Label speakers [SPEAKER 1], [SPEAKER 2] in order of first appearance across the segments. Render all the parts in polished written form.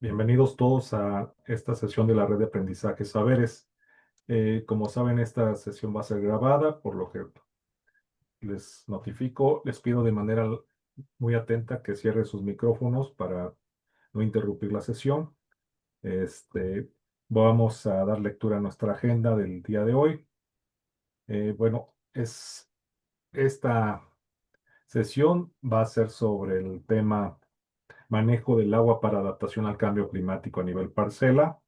[SPEAKER 1] Bienvenidos todos a esta sesión de la red de aprendizaje Saberes. Como saben, esta sesión va a ser grabada, por lo que les notifico, les pido de manera muy atenta que cierren sus micrófonos para no interrumpir la sesión. Este, Vamos a dar lectura a nuestra agenda del día de hoy. Bueno, esta sesión va a ser sobre el tema manejo del agua para adaptación al cambio climático a nivel parcela.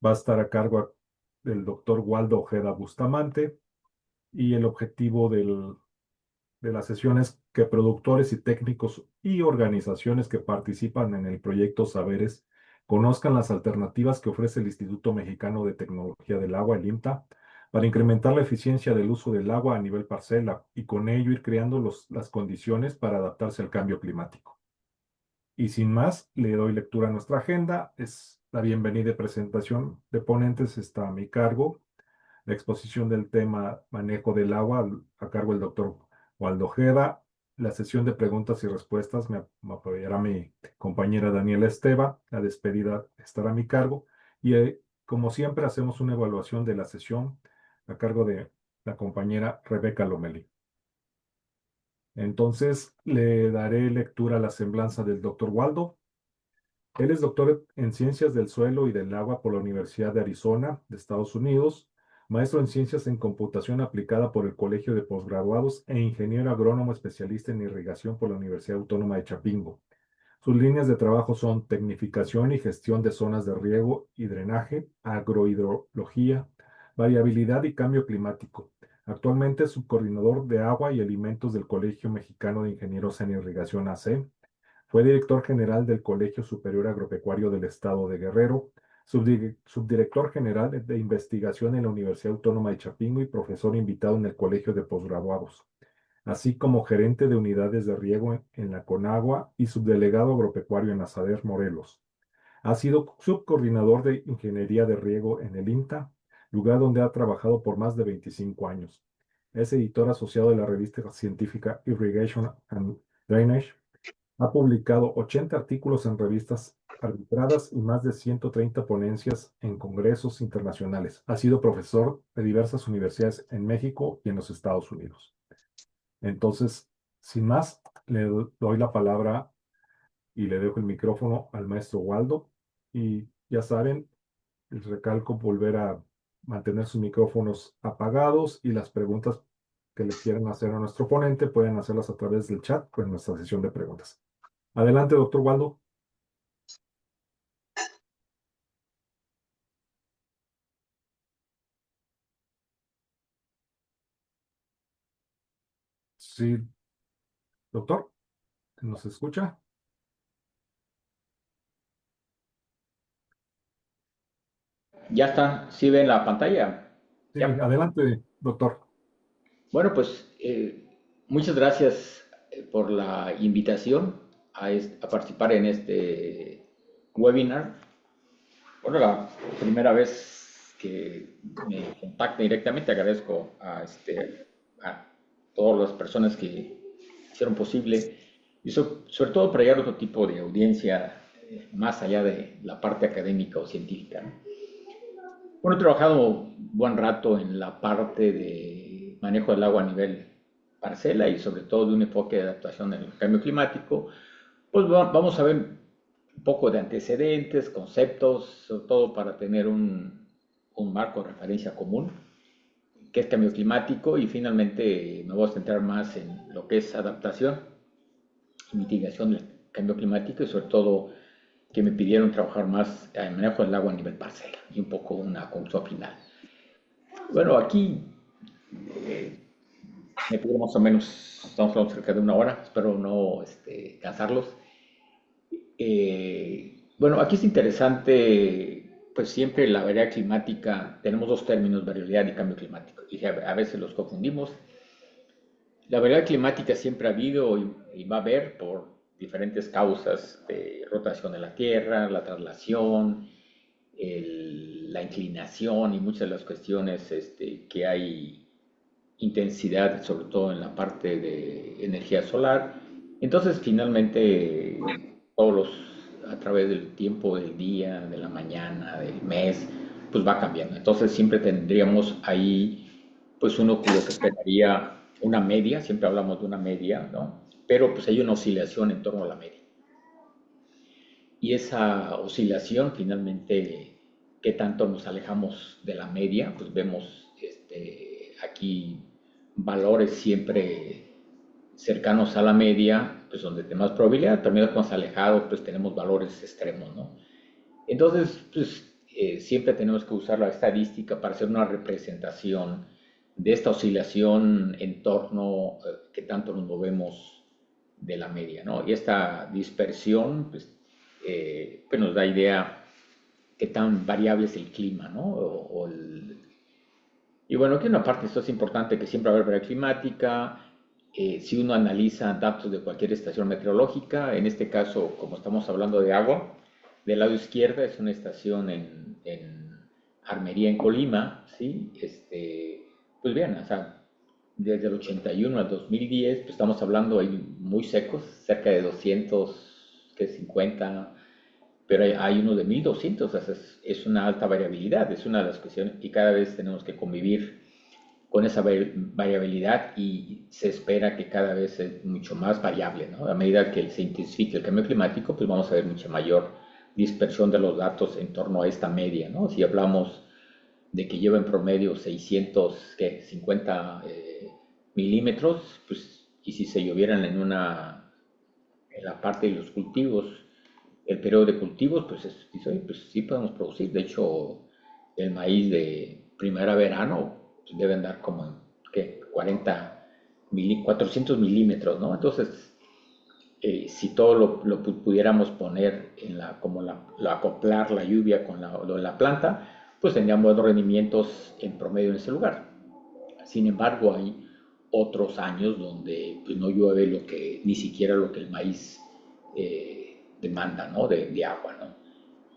[SPEAKER 1] Va a estar a cargo del doctor Waldo Ojeda Bustamante y el objetivo de la sesión es que productores y técnicos y organizaciones que participan en el proyecto Saberes conozcan las alternativas que ofrece el Instituto Mexicano de Tecnología del Agua, el IMTA, para incrementar la eficiencia del uso del agua a nivel parcela y con ello ir creando las condiciones para adaptarse al cambio climático. Y sin más, le doy lectura a nuestra agenda. Es la bienvenida y presentación de ponentes está a mi cargo. La exposición del tema manejo del agua a cargo del doctor Waldo Ojeda. La sesión de preguntas y respuestas me apoyará mi compañera Daniela Esteva. La despedida estará a mi cargo. Y como siempre, hacemos una evaluación de la sesión a cargo de la compañera Rebeca Lomelí. Entonces, le daré lectura a la semblanza del doctor Waldo. Él es doctor en Ciencias del Suelo y del Agua por la Universidad de Arizona, de Estados Unidos, maestro en Ciencias en Computación Aplicada por el Colegio de Postgraduados e ingeniero agrónomo especialista en irrigación por la Universidad Autónoma de Chapingo. Sus líneas de trabajo son tecnificación y gestión de zonas de riego y drenaje, agrohidrología, variabilidad y cambio climático. Actualmente es subcoordinador de agua y alimentos del Colegio Mexicano de Ingenieros en Irrigación AC. Fue director general del Colegio Superior Agropecuario del Estado de Guerrero, subdirector general de investigación en la Universidad Autónoma de Chapingo y profesor invitado en el Colegio de Postgraduados, así como gerente de unidades de riego en la Conagua y subdelegado agropecuario en Azader, Morelos. Ha sido subcoordinador de ingeniería de riego en el INTA, lugar donde ha trabajado por más de 25 años. Es editor asociado de la revista científica Irrigation and Drainage. Ha publicado 80 artículos en revistas arbitradas y más de 130 ponencias en congresos internacionales. Ha sido profesor de diversas universidades en México y en los Estados Unidos. Entonces, sin más, le doy la palabra y le dejo el micrófono al maestro Waldo. Y ya saben, les recalco volver a mantener sus micrófonos apagados y las preguntas que le quieran hacer a nuestro ponente pueden hacerlas a través del chat en nuestra sesión de preguntas. Adelante, doctor Waldo. Sí, doctor, ¿nos escucha?
[SPEAKER 2] Ya está, ¿sí ven la pantalla?
[SPEAKER 1] Sí,
[SPEAKER 2] Ya.
[SPEAKER 1] adelante, doctor.
[SPEAKER 2] Bueno, pues muchas gracias por la invitación a participar en este webinar. Bueno, la primera vez que me contacta directamente, agradezco a todas las personas que hicieron posible y sobre todo para llegar a otro tipo de audiencia más allá de la parte académica o científica, ¿no? Bueno, he trabajado buen rato en la parte de manejo del agua a nivel parcela y sobre todo de un enfoque de adaptación al cambio climático. Pues vamos a ver un poco de antecedentes, conceptos, sobre todo para tener un marco de referencia común, que es cambio climático, y finalmente me voy a centrar más en lo que es adaptación y mitigación del cambio climático y sobre todo que me pidieron trabajar más en manejo del agua a nivel parcela y un poco una conclusión final. Bueno, aquí me pido más o menos, estamos hablando cerca de una hora, espero no cansarlos. Bueno, aquí es interesante, pues siempre la variabilidad climática, tenemos dos términos, variabilidad y cambio climático, y a veces los confundimos. La variabilidad climática siempre ha habido y va a haber por diferentes causas de rotación de la Tierra, la traslación, la inclinación y muchas de las cuestiones que hay intensidad, sobre todo en la parte de energía solar. Entonces, finalmente, todos los a través del tiempo del día, de la mañana, del mes, pues va cambiando. Entonces siempre tendríamos ahí, pues uno lo que esperaría una media, siempre hablamos de una media, ¿no? Pero pues hay una oscilación en torno a la media. Y esa oscilación finalmente, qué tanto nos alejamos de la media, pues vemos aquí valores siempre cercanos a la media, pues donde tenemos más probabilidad, también más alejados, pues tenemos valores extremos, ¿no? Entonces, pues siempre tenemos que usar la estadística para hacer una representación de esta oscilación en torno que tanto nos movemos de la media, ¿no? Y esta dispersión, pues nos da idea qué tan variable es el clima, ¿no? Y bueno, aquí una parte, esto es importante, que siempre va a haber variabilidad climática. Si uno analiza datos de cualquier estación meteorológica, en este caso, como estamos hablando de agua, del lado izquierdo es una estación en Armería, en Colima, ¿sí? Pues bien, o sea, desde el 81 al 2010, pues estamos hablando ahí muy secos, cerca de 250, pero hay uno de 1200, o sea, es una alta variabilidad, es una de las cuestiones, y cada vez tenemos que convivir con esa variabilidad y se espera que cada vez es mucho más variable, ¿no? A medida que se intensifique el cambio climático, pues vamos a ver mucha mayor dispersión de los datos en torno a esta media, ¿no? Si hablamos de que lleva en promedio 650 milímetros, pues, y si se llovieran en la parte de los cultivos, el periodo de cultivos, pues, pues sí podemos producir. De hecho, el maíz de primavera-verano pues, debe andar como en, ¿qué? 400 milímetros, ¿no? Entonces, si todo lo pudiéramos poner como acoplar la lluvia con la planta, pues tendríamos buenos rendimientos en promedio en ese lugar. Sin embargo, hay otros años donde pues, no llueve ni siquiera lo que el maíz demanda, ¿no? De agua, ¿no?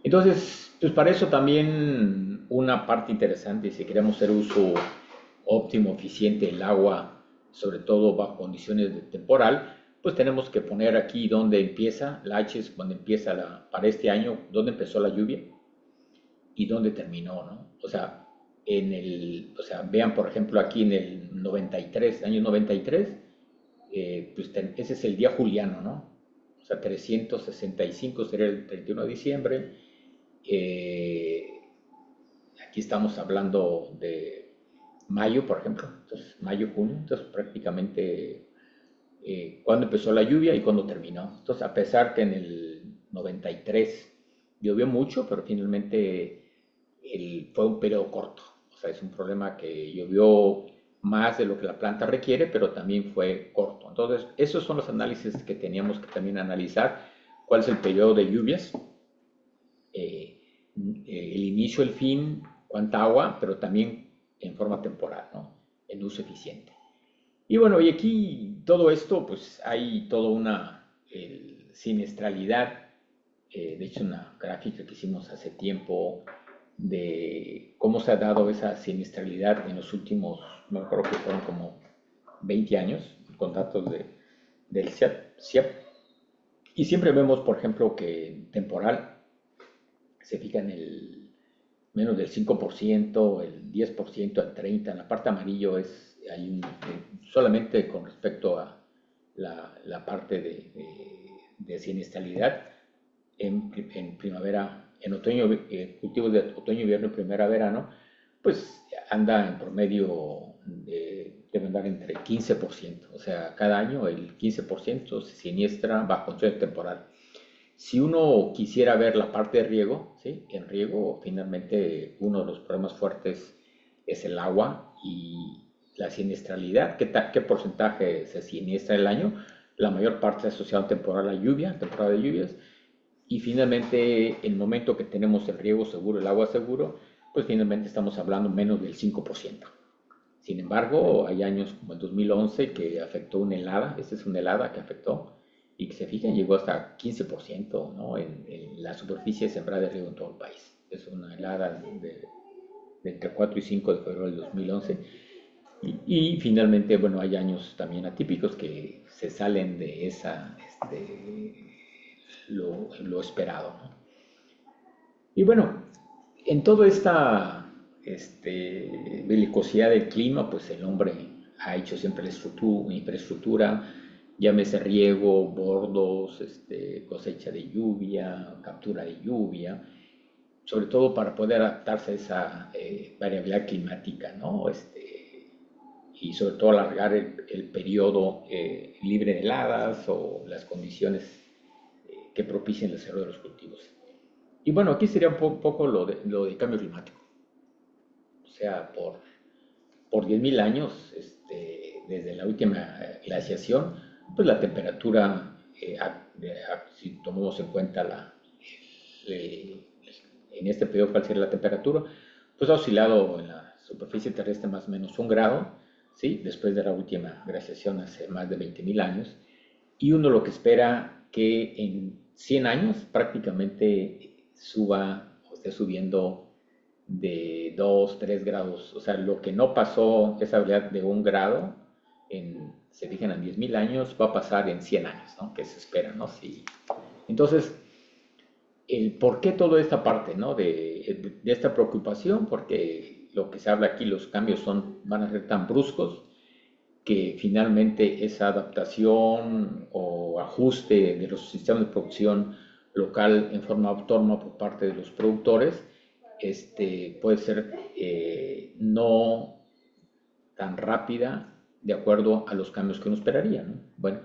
[SPEAKER 2] Entonces, pues para eso también una parte interesante, si queremos hacer uso óptimo, eficiente del agua, sobre todo bajo condiciones de temporal, pues tenemos que poner aquí donde empieza, la H es cuando empieza para este año, dónde empezó la lluvia y dónde terminó, ¿no? O sea, vean por ejemplo aquí en el 93, año 93, pues ese es el día juliano, ¿no? O sea, 365 sería el 31 de diciembre. Eh, Aquí estamos hablando de mayo, por ejemplo. Entonces, mayo, junio. Entonces, prácticamente cuándo empezó la lluvia y cuándo terminó. Entonces, a pesar que en el 93 llovió mucho, pero finalmente fue un periodo corto. O sea, es un problema que llovió más de lo que la planta requiere, pero también fue corto. Entonces, esos son los análisis que teníamos que también analizar. ¿Cuál es el periodo de lluvias? Eh, el inicio, el fin, cuánta agua, pero también en forma temporal, ¿no? En uso eficiente. Y bueno, y aquí todo esto, pues hay toda una siniestralidad. De hecho, una gráfica que hicimos hace tiempo de cómo se ha dado esa siniestralidad en los últimos, no creo que fueron como 20 años, con datos del CIAP. Y siempre vemos, por ejemplo, que temporal se fija en el menos del 5%, el 10%, el 30%. En la parte amarillo solamente con respecto a la parte de siniestralidad en primavera, en otoño, cultivos de otoño, invierno, primavera, verano, pues anda en promedio debe andar entre 15%. O sea, cada año el 15% se siniestra bajo condiciones temporal. Si uno quisiera ver la parte de riego, ¿sí? En riego, finalmente, uno de los problemas fuertes es el agua y la siniestralidad. ¿Qué porcentaje se siniestra el año? La mayor parte es asociada a temporada de lluvia, temporada de lluvias. Y finalmente, el momento que tenemos el riego seguro, el agua seguro, pues finalmente estamos hablando menos del 5%. Sin embargo, hay años como el 2011 que afectó una helada, esta es una helada que afectó, y que se fijan, llegó hasta 15%, ¿no? En la superficie sembrada de riego en todo el país. Es una helada de entre 4 y 5 de febrero del 2011. Y finalmente, bueno, hay años también atípicos que se salen de lo esperado, ¿no? Y bueno, en toda esta belicosidad del clima, pues el hombre ha hecho siempre la infraestructura, llámese riego, bordos, cosecha de lluvia, captura de lluvia, sobre todo para poder adaptarse a esa variabilidad climática, ¿no? Y sobre todo alargar el periodo libre de heladas o las condiciones que propicien el desarrollo de los cultivos. Y bueno, aquí sería un poco lo de cambio climático. O sea, por 10.000 años, desde la última glaciación, pues la temperatura, si tomamos en cuenta eh, en este periodo cuál sería la temperatura, pues ha oscilado en la superficie terrestre más o menos 1 grado, ¿sí? Después de la última glaciación hace más de 20.000 años. Y uno lo que espera que en 100 años prácticamente suba o esté subiendo de 2 3 grados. O sea, lo que no pasó esa habilidad de 1 grado, se fijan en 10.000 años, va a pasar en 100 años, ¿no? Que se espera, ¿no? Sí. Entonces, el por qué toda esta parte, ¿no? De esta preocupación, porque lo que se habla aquí, los cambios van a ser tan bruscos que finalmente esa adaptación o ajuste de los sistemas de producción local en forma autónoma por parte de los productores puede ser no tan rápida de acuerdo a los cambios que uno esperaría, ¿no? Bueno,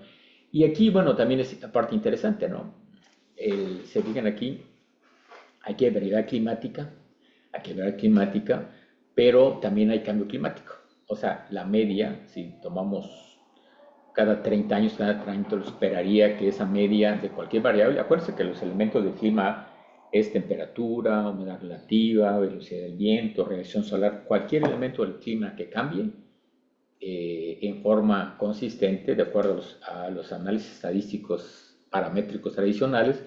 [SPEAKER 2] y aquí, bueno, también es la parte interesante, ¿no? Se fijan aquí hay variedad climática, pero también hay cambio climático. O sea, la media, si tomamos cada 30 años, cada 30 lo esperaría que esa media de cualquier variable, acuérdense que los elementos del clima es temperatura, humedad relativa, velocidad del viento, radiación solar, cualquier elemento del clima que cambie en forma consistente, de acuerdo a los análisis estadísticos paramétricos tradicionales,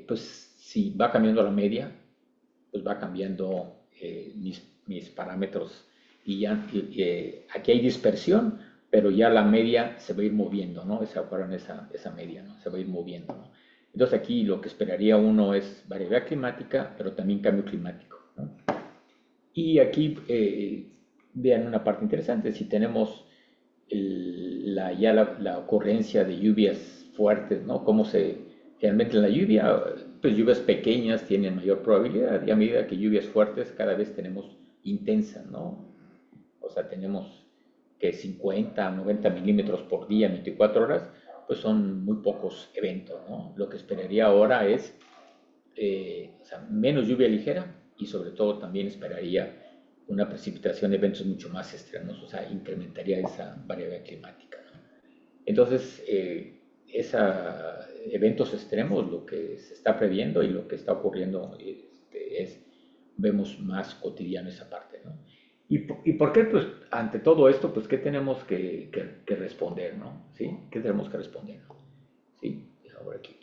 [SPEAKER 2] pues si va cambiando la media, pues va cambiando mis parámetros y ya aquí hay dispersión, pero ya la media se va a ir moviendo, ¿no? Esa media, ¿no? Se va a ir moviendo, ¿no? Entonces aquí lo que esperaría uno es variabilidad climática, pero también cambio climático, ¿no? Y aquí vean una parte interesante, si tenemos ya la ocurrencia de lluvias fuertes, ¿no? Realmente la lluvia, pues lluvias pequeñas tienen mayor probabilidad y a medida que lluvias fuertes cada vez tenemos intensas, ¿no? O sea, tenemos que 50, 90 milímetros por día en 24 horas, pues son muy pocos eventos, ¿no? Lo que esperaría ahora es o sea, menos lluvia ligera y sobre todo también esperaría una precipitación de eventos mucho más extremos, o sea, incrementaría esa variabilidad climática, ¿no? Entonces, eventos extremos, lo que se está previendo y lo que está ocurriendo vemos más cotidiano esa parte, ¿no? ¿Y por qué, pues, ante todo esto, pues, qué tenemos que responder, ¿no? ¿Sí? ¿Qué tenemos que responder, ¿no? ¿Sí? Ahora aquí.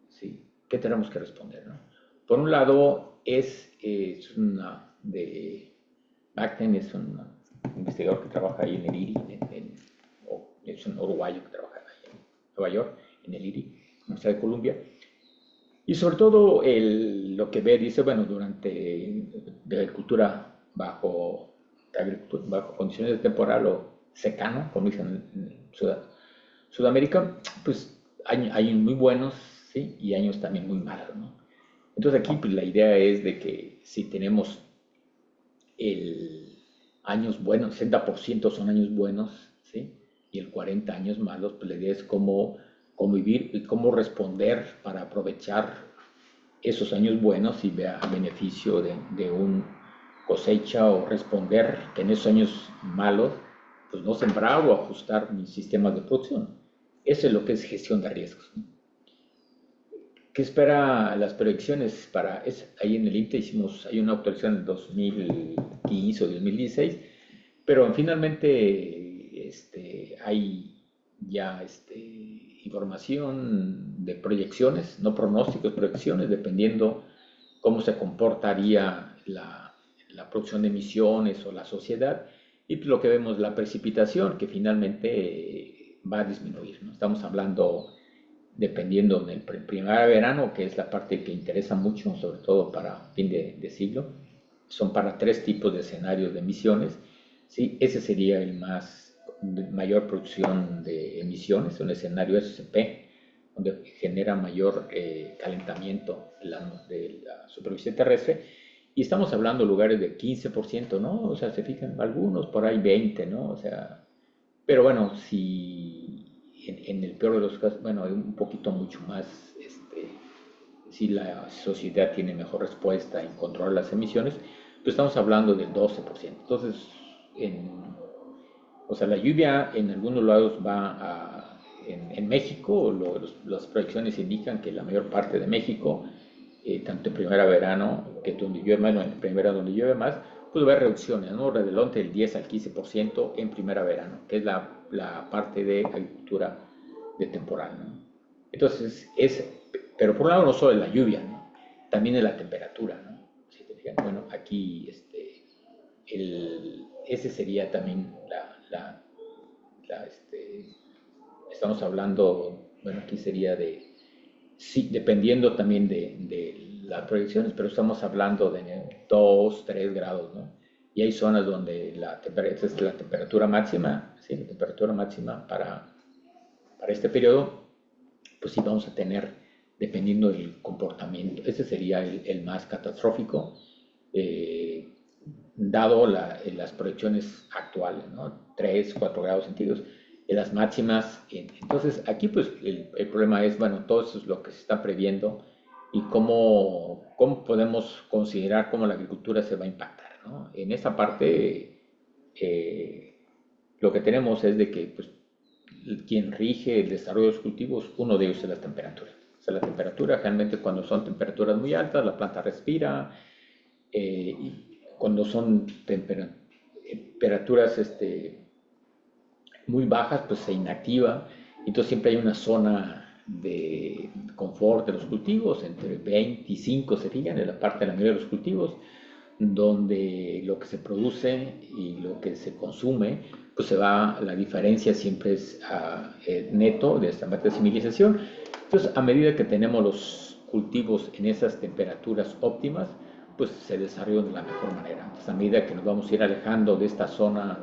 [SPEAKER 2] ¿Sí? ¿Qué tenemos que responder, ¿no? Por un lado, es una de Bacten, es un investigador que trabaja ahí en el IRI, es un uruguayo que trabaja ahí en Nueva York, en el IRI, en la Universidad de Columbia. Y sobre todo lo que ve, dice, bueno, durante de agricultura bajo condiciones de temporal o secano, como dicen en Sudamérica, pues hay años muy buenos, ¿sí? Y años también muy malos, ¿no? Entonces aquí pues, la idea es de que si tenemos el años buenos, 60% son años buenos, ¿sí? Y el 40 años malos, pues la idea es cómo convivir y cómo responder para aprovechar esos años buenos y vea beneficio de un cosecha o responder que en esos años malos, pues no sembrar o ajustar mis sistemas de producción. Eso es lo que es gestión de riesgos, ¿no? ¿Qué espera las proyecciones ahí en el INTE hay una actualización en 2015 o 2016, pero finalmente hay ya información de proyecciones, no pronósticos, proyecciones, dependiendo cómo se comportaría la producción de emisiones o la sociedad. Y pues lo que vemos es la precipitación, que finalmente va a disminuir, ¿no? Estamos hablando dependiendo del primavera-verano, que es la parte que interesa mucho, sobre todo para fin de siglo, son para tres tipos de escenarios de emisiones. ¿Sí? Ese sería el más de mayor producción de emisiones, un escenario SCP, donde genera mayor calentamiento de la superficie terrestre. Y estamos hablando de lugares de 15%, ¿no? O sea, se fijan algunos por ahí 20, ¿no? O sea, pero bueno, si en el peor de los casos, bueno, un poquito mucho más, si la sociedad tiene mejor respuesta en controlar las emisiones, pues estamos hablando del 12%. Entonces, o sea, la lluvia en algunos lados en México, las proyecciones indican que la mayor parte de México, tanto en primavera-verano, que es donde llueve más, no, en primavera donde llueve más, pues va a haber reducciones, ¿no? Redelonte del 10 al 15% en primavera-verano, que es la parte de agricultura de temporal, ¿no? Entonces, pero por un lado no solo es la lluvia, ¿no? También es la temperatura, ¿no? Si te fijas, bueno, aquí ese sería también estamos hablando, bueno, aquí sería sí, dependiendo también de las proyecciones, pero estamos hablando de 2 3 grados, ¿no? Y hay zonas donde esta es la temperatura máxima, ¿sí? La temperatura máxima para este periodo, pues sí vamos a tener, dependiendo del comportamiento, ese sería el más catastrófico, eh, dado las proyecciones actuales, ¿no? 3 4 grados centígrados, en las máximas. Entonces, aquí pues el problema es, bueno, todo eso es lo que se está previendo y cómo podemos considerar cómo la agricultura se va a impactar, ¿no? En esa parte, lo que tenemos es de que pues, quien rige el desarrollo de los cultivos, uno de ellos es la temperatura. O sea, la temperatura, generalmente cuando son temperaturas muy altas, la planta respira, y cuando son temperaturas muy bajas, pues se inactiva. Entonces siempre hay una zona de confort de los cultivos, entre 25 se fijan, en la parte de la mayoría de los cultivos, donde lo que se produce y lo que se consume, pues la diferencia siempre es neto de esta parte de civilización. Entonces, a medida que tenemos los cultivos en esas temperaturas óptimas, pues se desarrollan de la mejor manera. Entonces, a medida que nos vamos a ir alejando de esta zona,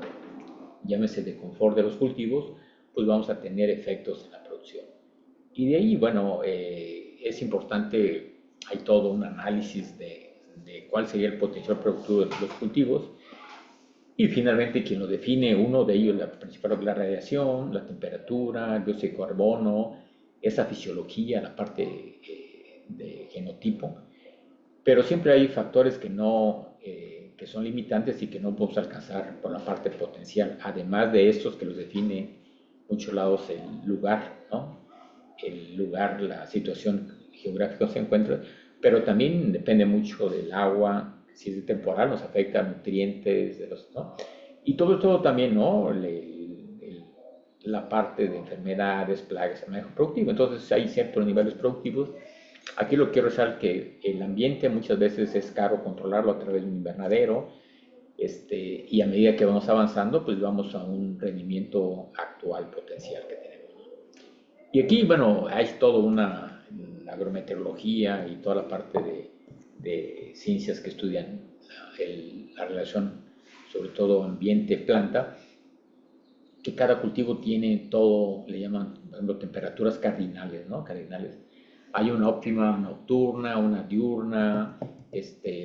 [SPEAKER 2] llámese de confort de los cultivos, pues vamos a tener efectos en la producción. Y de ahí, bueno, es importante, hay todo un análisis de cuál sería el potencial productivo de los cultivos. Y finalmente, quien lo define, uno de ellos, la principal es la radiación, la temperatura, el dióxido de carbono, esa fisiología, la parte de genotipo. Pero siempre hay factores que son limitantes y que no podemos alcanzar por la parte potencial. Además de estos que los define muchos lados el lugar, ¿no? El lugar, la situación geográfica se encuentra, pero también depende mucho del agua, si es de temporal nos afecta a nutrientes, ¿no? Y todo esto también, ¿no? La parte de enfermedades, plagas, el manejo productivo. Entonces hay ciertos niveles productivos. Aquí lo quiero resaltar que el ambiente muchas veces es caro controlarlo a través de un invernadero, y a medida que vamos avanzando, pues vamos a un rendimiento actual potencial que tenemos. Y aquí, bueno, hay toda una agrometeorología y toda la parte de ciencias que estudian la relación, sobre todo ambiente-planta, que cada cultivo tiene todo, le llaman, por ejemplo, temperaturas cardinales, ¿no? Cardinales. Hay una óptima nocturna, una diurna,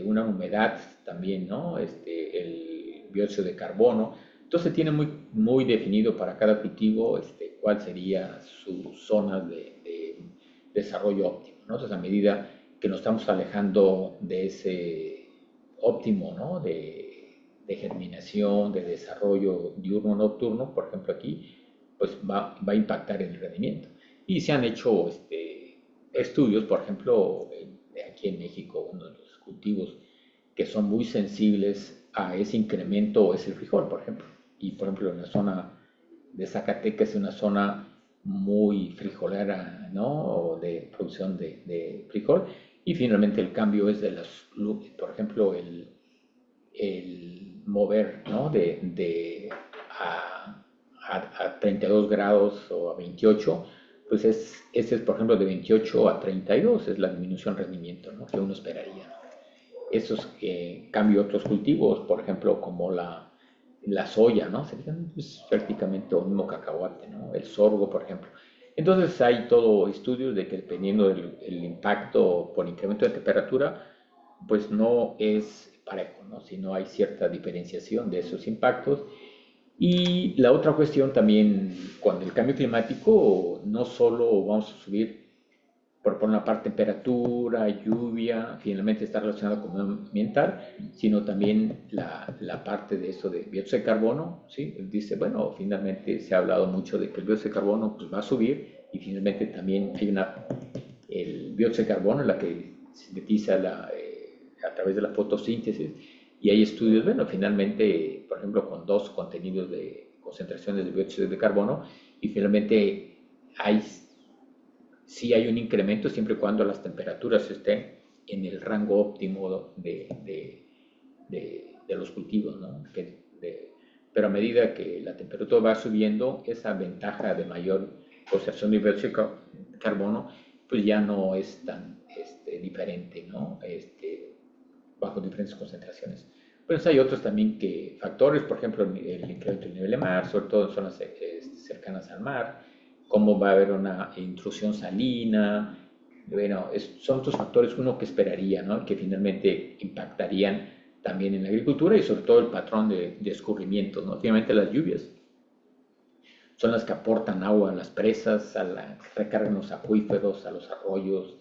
[SPEAKER 2] una humedad también, ¿no? El dióxido de carbono. Entonces tiene muy definido para cada cultivo cuál sería su zona de desarrollo óptimo, ¿no? Entonces a medida que nos estamos alejando de ese óptimo, ¿no? De germinación, de desarrollo diurno-nocturno, por ejemplo aquí, pues va a impactar en el rendimiento. Y se han hecho estudios, por ejemplo, aquí en México, uno de los cultivos que son muy sensibles a ese incremento es el frijol, por ejemplo. Y por ejemplo, en la zona de Zacatecas es una zona muy frijolera, ¿no? De producción de frijol. Y finalmente el cambio es por ejemplo, el mover, ¿no? A 32 grados o a 28, pues ese es, por ejemplo, de 28 a 32, es la disminución de rendimiento, ¿no? Que uno esperaría. Esos que cambio otros cultivos, por ejemplo, como la soya, ¿no? Serían pues, prácticamente lo mismo cacahuate, ¿no? El sorgo, por ejemplo. Entonces hay todo estudios de que dependiendo del el impacto por incremento de temperatura, pues no es parejo, ¿no? Sino hay cierta diferenciación de esos impactos. Y la otra cuestión también, cuando el cambio climático, no solo vamos a subir por una parte temperatura, lluvia, finalmente está relacionado con medio ambiental, sino también la parte de eso de dióxido de carbono, ¿sí? Dice, bueno, finalmente se ha hablado mucho de que el dióxido de carbono pues, va a subir y finalmente también hay el dióxido de carbono, la que sintetiza a través de la fotosíntesis, y hay estudios, bueno, finalmente, por ejemplo, con dos contenidos de concentraciones de dióxido de carbono, y finalmente hay sí hay un incremento siempre y cuando las temperaturas estén en el rango óptimo de los cultivos, ¿no? Pero a medida que la temperatura va subiendo, esa ventaja de mayor concentración de dióxido de carbono, pues ya no es tan diferente, ¿no? Bajo diferentes concentraciones. Pues hay otros también factores, por ejemplo, el incremento del nivel de mar, sobre todo en zonas cercanas al mar, cómo va a haber una intrusión salina. Bueno, son otros factores uno que esperaría, ¿no? Que finalmente impactarían también en la agricultura y sobre todo el patrón de escurrimiento, ¿no? Finalmente las lluvias son las que aportan agua a las presas, recargan los acuíferos, a los arroyos.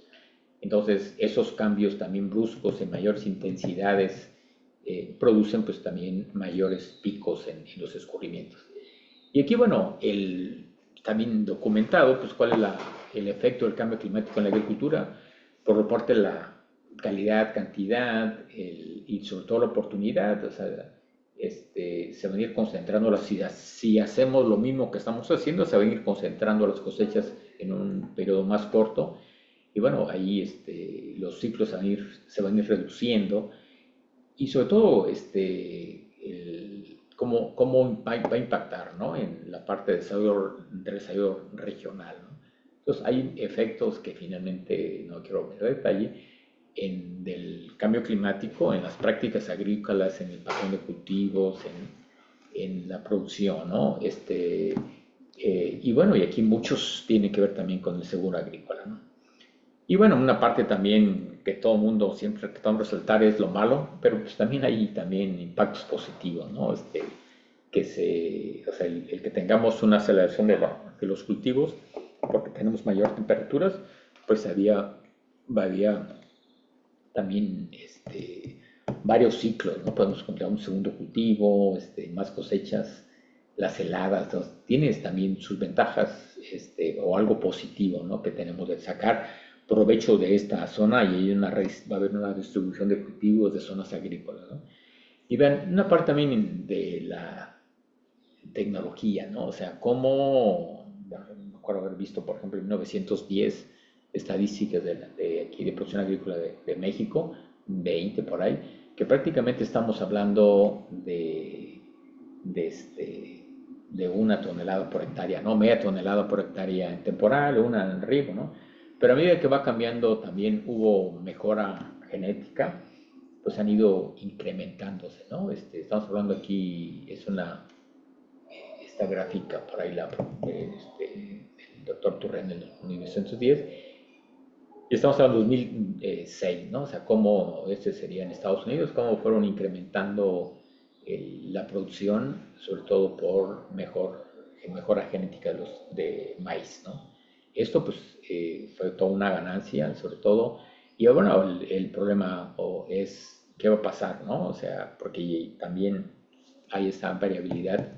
[SPEAKER 2] Entonces, esos cambios también bruscos en mayores intensidades producen pues también mayores picos en los escurrimientos. Y aquí, bueno, también documentado, pues cuál es el efecto del cambio climático en la agricultura, por lo parte de la calidad, cantidad y sobre todo la oportunidad, o sea, se van a ir concentrando si hacemos lo mismo que estamos haciendo, se van a ir concentrando las cosechas en un periodo más corto y bueno, ahí los ciclos se van a ir reduciendo y sobre todo cómo va a impactar, ¿no? En la parte de desarrollo regional, ¿no? Entonces hay efectos que finalmente no quiero ver detalle del cambio climático en las prácticas agrícolas, en el patrón de cultivos, en la producción, ¿no? Y bueno, y aquí muchos tienen que ver también con el seguro agrícola, ¿no? Y bueno, una parte también que todo el mundo siempre que tratamos de resaltar es lo malo, pero pues también hay también impactos positivos, ¿no? O sea, el que tengamos una aceleración de los cultivos, porque tenemos mayor temperaturas, pues había también varios ciclos, ¿no? Podemos encontrar un segundo cultivo, más cosechas, las heladas, entonces, tienes también sus ventajas, o algo positivo, ¿no? Que tenemos de sacar provecho de esta zona y hay va a haber una distribución de cultivos de zonas agrícolas, ¿no? Y vean, una parte también de la tecnología, ¿no? O sea, bueno, me acuerdo haber visto, por ejemplo, en 1910 estadísticas de aquí de producción agrícola de México, 20 por ahí, que prácticamente estamos hablando de una tonelada por hectárea, no media tonelada por hectárea en temporal, una en riego, ¿no? Pero a medida que va cambiando también hubo mejora genética, pues han ido incrementándose, ¿no? Estamos hablando aquí, esta gráfica por ahí el doctor Turren en 1910, y estamos hablando de 2006, ¿no? O sea, cómo sería en Estados Unidos, cómo fueron incrementando la producción, sobre todo por mejora genética de maíz, ¿no? Esto pues fue toda una ganancia, sobre todo, y bueno, el problema es qué va a pasar, ¿no? O sea, porque también hay esta variabilidad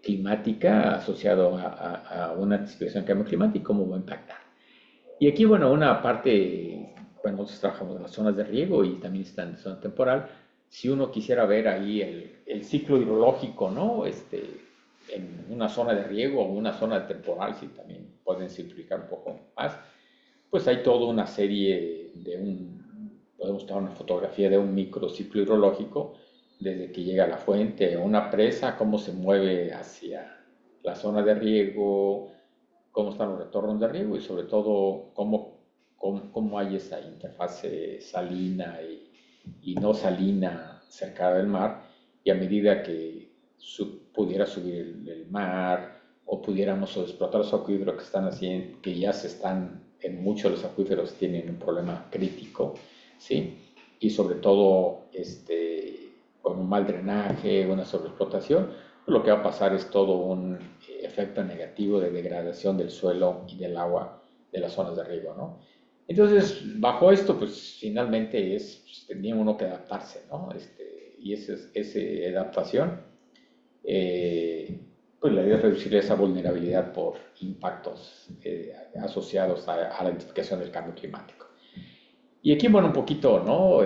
[SPEAKER 2] climática asociado a una anticipación del cambio climático, cómo va a impactar. Y aquí, bueno, una parte, bueno, nosotros trabajamos en las zonas de riego y también está en zona temporal. Si uno quisiera ver ahí el ciclo hidrológico, ¿no? En una zona de riego o una zona de temporal, si también pueden simplificar un poco más, pues hay toda una serie podemos tomar una fotografía de un microciclo hidrológico, desde que llega a la fuente, una presa, cómo se mueve hacia la zona de riego, cómo están los retornos de riego y sobre todo cómo hay esa interfase salina y no salina cerca del mar, y a medida que pudiera subir el mar o pudiéramos explotar los acuíferos que están así, que ya se están, en muchos de los acuíferos tienen un problema crítico, ¿sí? Y sobre todo con un mal drenaje, una sobreexplotación, lo que va a pasar es todo un efecto negativo de degradación del suelo y del agua de las zonas de riego, ¿no? Entonces, bajo esto, pues finalmente pues, tenía uno que adaptarse, ¿no? Y esa adaptación, eh, pues la idea es reducir esa vulnerabilidad por impactos asociados a la identificación del cambio climático. Y aquí, bueno, un poquito, ¿no?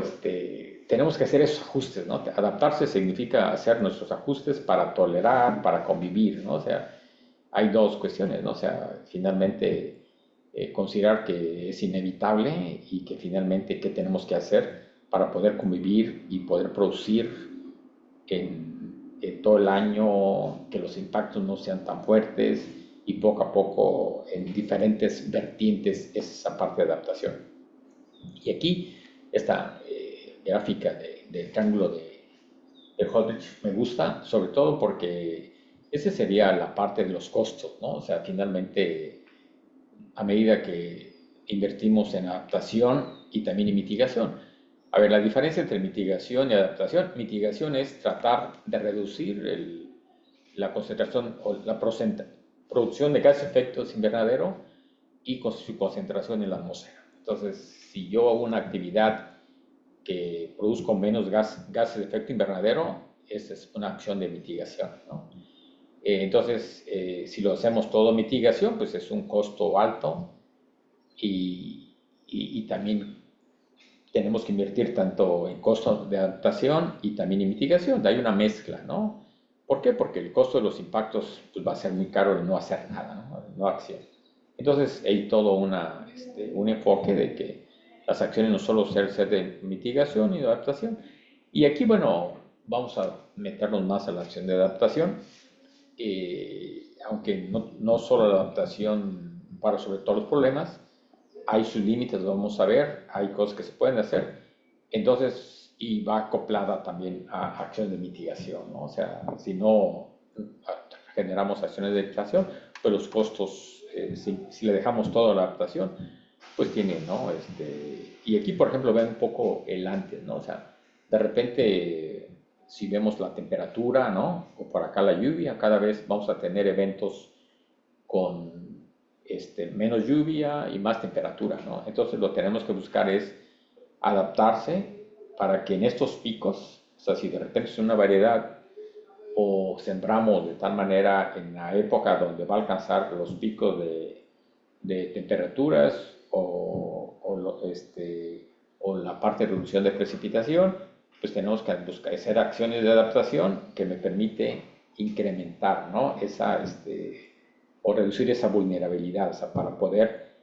[SPEAKER 2] Tenemos que hacer esos ajustes, ¿no? Adaptarse significa hacer nuestros ajustes para tolerar, para convivir, ¿no? O sea, hay dos cuestiones, ¿no? O sea, finalmente considerar que es inevitable y que finalmente qué tenemos que hacer para poder convivir y poder producir en todo el año, que los impactos no sean tan fuertes y poco a poco en diferentes vertientes es esa parte de adaptación. Y aquí esta gráfica del triángulo de Holdridge me gusta, sobre todo porque esa sería la parte de los costos, ¿no? O sea, finalmente, a medida que invertimos en adaptación y también en mitigación. A ver, la diferencia entre mitigación y adaptación. Mitigación es tratar de reducir la concentración o la producción de gases de efecto invernadero y con su concentración en la atmósfera. Entonces, si yo hago una actividad que produzco menos gases de efecto invernadero, esa es una acción de mitigación, ¿no? Entonces, si lo hacemos todo mitigación, pues es un costo alto y también tenemos que invertir tanto en costos de adaptación y también en mitigación. Hay una mezcla, ¿no? ¿Por qué? Porque el costo de los impactos pues, va a ser muy caro de no hacer nada, ¿no? No acción. Entonces hay todo un enfoque de que las acciones no solo ser de mitigación y de adaptación. Y aquí, bueno, vamos a meternos más a la acción de adaptación, aunque no solo la adaptación para sobre todos los problemas, hay sus límites, vamos a ver, hay cosas que se pueden hacer, entonces, y va acoplada también a acciones de mitigación, ¿no? O sea, si no generamos acciones de mitigación, pues los costos, si le dejamos toda la adaptación, pues tiene, ¿no? Y aquí, por ejemplo, ven un poco el antes, ¿no? O sea, de repente, si vemos la temperatura, ¿no? O por acá la lluvia, cada vez vamos a tener eventos con menos lluvia y más temperatura, ¿no? Entonces lo que tenemos que buscar es adaptarse para que en estos picos, o sea, si de repente es una variedad o sembramos de tal manera en la época donde va a alcanzar los picos de temperaturas o la parte de reducción de precipitación, pues tenemos que buscar, hacer acciones de adaptación que me permite incrementar, ¿no? O reducir esa vulnerabilidad, o sea, para poder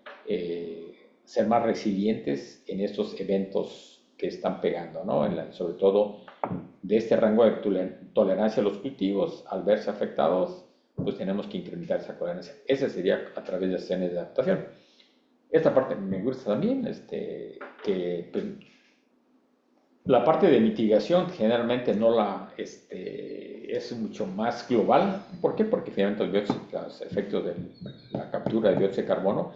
[SPEAKER 2] ser más resilientes en estos eventos que están pegando, ¿no? Sobre todo de este rango de tolerancia a los cultivos, al verse afectados, pues tenemos que incrementar esa tolerancia. Ese sería a través de acciones de adaptación. Esta parte me gusta también, que pues, la parte de mitigación generalmente no es mucho más global. ¿Por qué? Porque finalmente los efectos de la captura de dióxido de carbono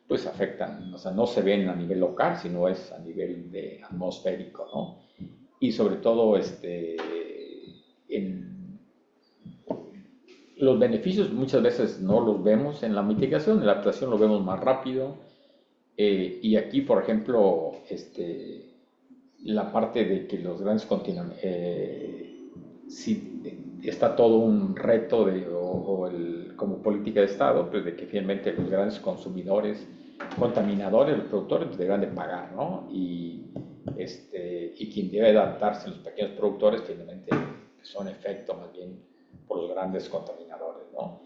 [SPEAKER 2] pues afectan, o sea, no se ven a nivel local, sino es a nivel de atmosférico, ¿no? Y sobre todo en los beneficios muchas veces no los vemos en la mitigación, en la adaptación lo vemos más rápido. Y aquí, por ejemplo, la parte de que los grandes continentes, si está todo un reto como política de Estado, pues de que finalmente los grandes consumidores, contaminadores, los productores, pues deberán de pagar, ¿no? Y quien debe adaptarse, los pequeños productores, finalmente son efecto más bien por los grandes contaminadores, ¿no?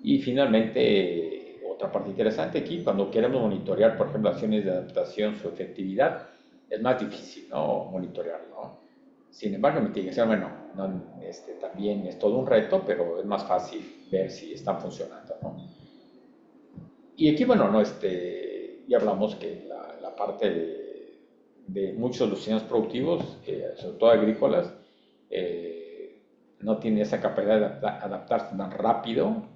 [SPEAKER 2] Y finalmente, otra parte interesante aquí, cuando queremos monitorear, por ejemplo, acciones de adaptación, su efectividad, es más difícil, ¿no? Monitorearlo, ¿no? Sin embargo, mitigación, bueno, también es todo un reto, pero es más fácil ver si están funcionando, ¿no? Y aquí, bueno, no, ya hablamos que la parte de muchos de los sistemas productivos, sobre todo agrícolas, eh, no tiene esa capacidad de adaptarse tan rápido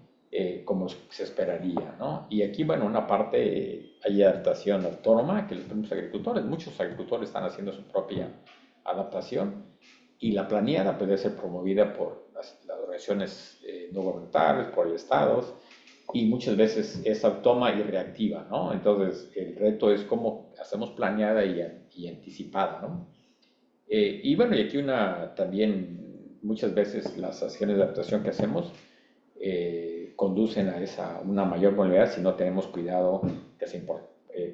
[SPEAKER 2] como se esperaría, ¿no? Y aquí, bueno, una parte hay adaptación autónoma que les permite a los agricultores. Muchos agricultores están haciendo su propia adaptación y la planeada puede ser promovida por las organizaciones no gubernamentales, por el Estado, y muchas veces es autónoma y reactiva, ¿no? Entonces, el reto es cómo hacemos planeada y anticipada, ¿no? Y bueno, y aquí también muchas veces las acciones de adaptación que hacemos conducen a una mayor movilidad si no tenemos cuidado que sea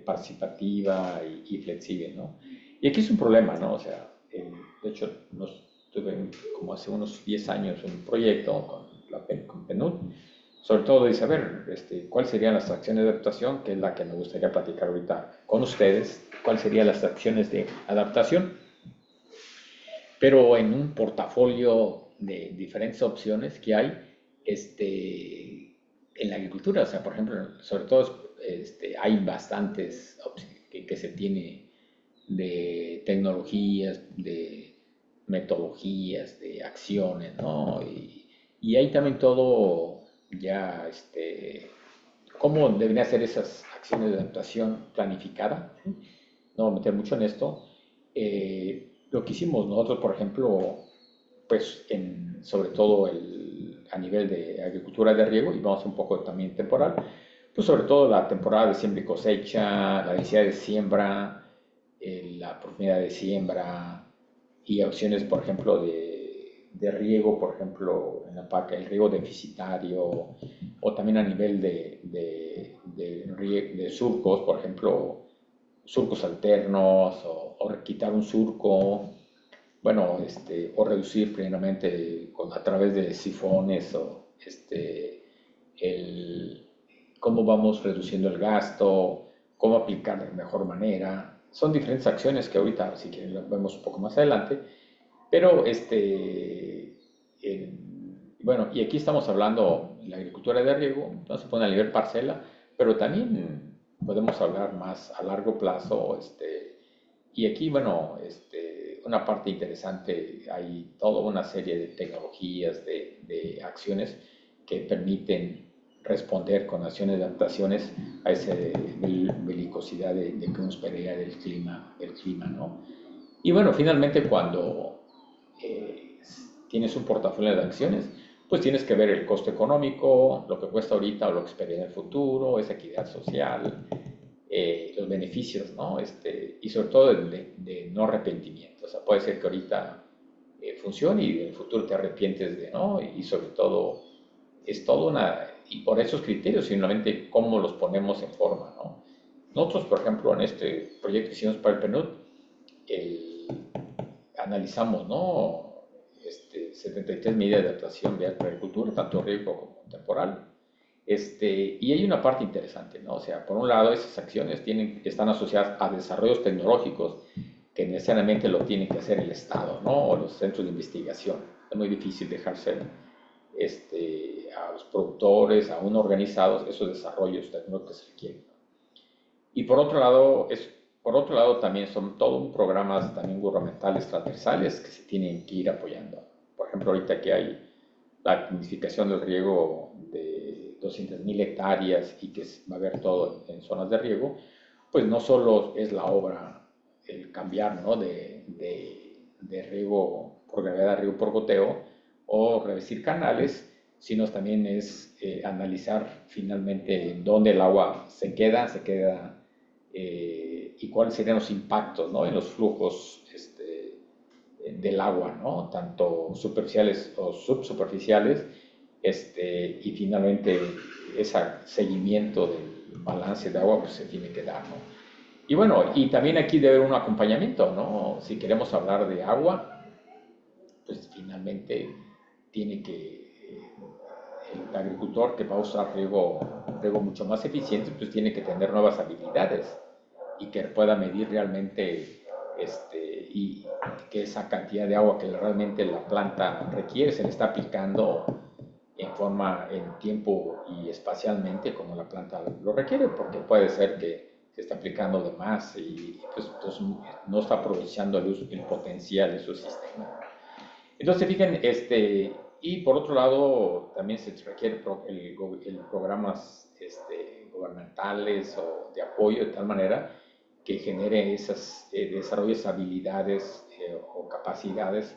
[SPEAKER 2] participativa y flexible, ¿no? Y aquí es un problema, ¿no? O sea, de hecho, tuve como hace unos 10 años un proyecto con PNUD, sobre todo de saber cuáles serían las acciones de adaptación, que es la que me gustaría platicar ahorita con ustedes, cuáles serían las acciones de adaptación, pero en un portafolio de diferentes opciones que hay en la agricultura. O sea, por ejemplo, sobre todo hay bastantes opciones que se tiene de tecnologías, de metodologías, de acciones, ¿no? Y hay también todo ya, cómo deberían ser esas acciones de adaptación planificada. No voy a meter mucho en esto. Lo que hicimos nosotros, por ejemplo, pues sobre todo a nivel de agricultura de riego, y vamos un poco también temporal, pues sobre todo la temporada de siembra y cosecha, la densidad de siembra, la profundidad de siembra y opciones, por ejemplo, de riego, por ejemplo, en la parca, el riego deficitario, o también a nivel de surcos, por ejemplo, surcos alternos, o quitar un surco, bueno, o reducir plenamente a través de sifones, o el, cómo vamos reduciendo el gasto, cómo aplicar de mejor manera. Son diferentes acciones que ahorita, si quieren, lo vemos un poco más adelante, pero bueno, y aquí estamos hablando de la agricultura de riego, no se pone a nivel parcela, pero también podemos hablar más a largo plazo, y aquí, bueno, una parte interesante, hay toda una serie de tecnologías, de acciones que permiten responder con acciones de adaptaciones a esa belicosidad de que nos pelea del clima, ¿no? Y bueno, finalmente cuando eh, tienes un portafolio de acciones, pues tienes que ver el costo económico, lo que cuesta ahorita o lo que espera en el futuro, esa equidad social, los beneficios, ¿no? Y sobre todo de no arrepentimiento. O sea, puede ser que ahorita funcione y en el futuro te arrepientes de no, y sobre todo es todo y por esos criterios, simplemente cómo los ponemos en forma, ¿no? Nosotros, por ejemplo, en este proyecto que hicimos para el PNUD, el, analizamos, ¿no? 73 medidas de adaptación de agricultura, tanto riesgo como temporal. Y hay una parte interesante, ¿no? O sea, por un lado, esas acciones están asociadas a desarrollos tecnológicos que necesariamente lo tiene que hacer el Estado, ¿no? O los centros de investigación. Es muy difícil dejarse a los productores, aún organizados, esos desarrollos tecnológicos que se requieren. Y por otro lado también son todo un programas también gubernamentales transversales que se tienen que ir apoyando. Por ejemplo, ahorita que hay la tecnificación del riego de 200.000 hectáreas y que va a haber todo en zonas de riego, pues no solo es la obra el cambiar, ¿no? de riego por gravedad a riego por goteo o revestir canales, sino también es analizar finalmente dónde el agua se queda y cuáles serían los impactos, ¿no? En los flujos del agua, ¿no? Tanto superficiales o subsuperficiales, y finalmente ese seguimiento del balance de agua pues se tiene que dar, ¿no? Y bueno, y también aquí debe haber un acompañamiento, ¿no? Si queremos hablar de agua, pues finalmente tiene que el agricultor que va a usar riego mucho más eficiente, pues tiene que tener nuevas habilidades y que pueda medir realmente y que esa cantidad de agua que realmente la planta requiere se le está aplicando en forma, en tiempo y espacialmente como la planta lo requiere, porque puede ser que se está aplicando de más y pues, no está aprovechando el potencial de su sistema. Entonces, fíjense, y por otro lado, también se requiere el programas gubernamentales o de apoyo de tal manera que genere esas, desarrolle esas habilidades o capacidades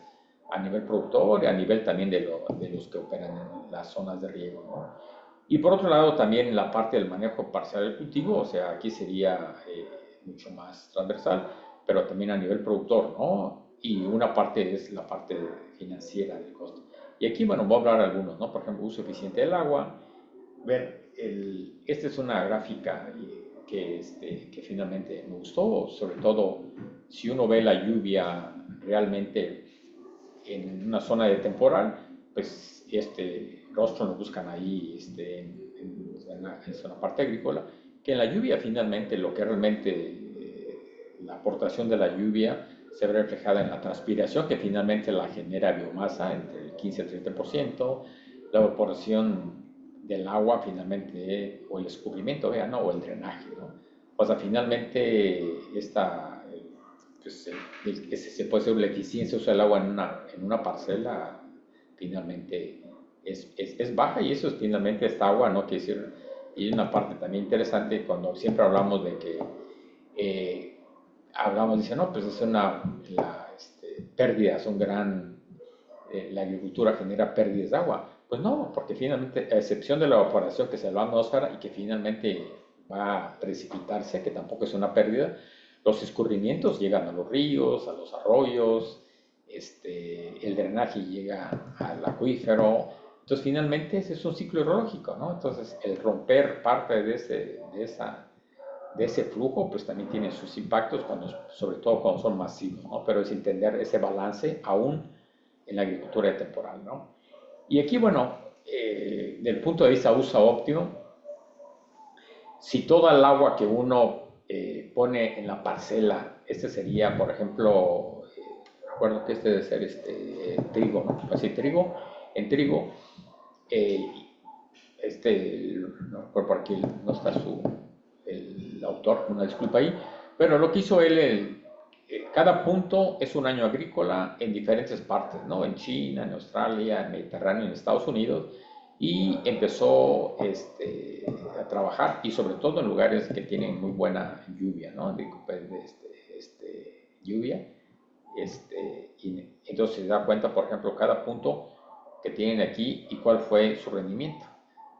[SPEAKER 2] a nivel productor y a nivel también de los que operan en las zonas de riego, ¿no? Y por otro lado, también la parte del manejo parcial del cultivo, o sea, aquí sería mucho más transversal, pero también a nivel productor, ¿no? Y una parte es la parte financiera del costo. Y aquí, bueno, voy a hablar de algunos, ¿no? Por ejemplo, uso eficiente del agua. Ver, esta es una gráfica que finalmente me gustó, sobre todo si uno ve la lluvia realmente en una zona de temporal, pues este rostro lo buscan ahí en la parte agrícola, que en la lluvia finalmente lo que realmente la aportación de la lluvia se ve reflejada en la transpiración, que finalmente la genera biomasa entre el 15 y el 30%, la evaporación del agua finalmente, o el escurrimiento, vean, ¿no? O el drenaje, ¿no? O sea, finalmente esta, pues, se puede ser la eficiencia usa el agua en una parcela, finalmente es baja, y eso es finalmente esta agua, ¿no? Quiere decir, y una parte también interesante cuando siempre hablamos de que hablamos, dice, no, pues es pérdidas, un gran, la agricultura genera pérdidas de agua. Pues no, porque finalmente, a excepción de la evaporación que se va a la atmósfera y que finalmente va a precipitarse, que tampoco es una pérdida, los escurrimientos llegan a los ríos, a los arroyos, el drenaje llega al acuífero. Entonces, finalmente, ese es un ciclo hidrológico, ¿no? Entonces, el romper parte de ese flujo, pues también tiene sus impactos, sobre todo cuando son masivos, ¿no? Pero es entender ese balance aún en la agricultura de temporal, ¿no? Y aquí, bueno, del punto de vista uso óptimo, si toda el agua que uno pone en la parcela, este sería, por ejemplo, recuerdo que este debe ser trigo, ¿no? Así, trigo, en trigo, eh, no recuerdo por aquí, no está el autor, una disculpa ahí, pero lo que hizo él, cada punto es un año agrícola en diferentes partes, ¿no? En China, en Australia, en Mediterráneo, en Estados Unidos, y empezó a trabajar, y sobre todo en lugares que tienen muy buena lluvia, ¿no? Lluvia, y entonces se da cuenta, por ejemplo, cada punto que tienen aquí y cuál fue su rendimiento.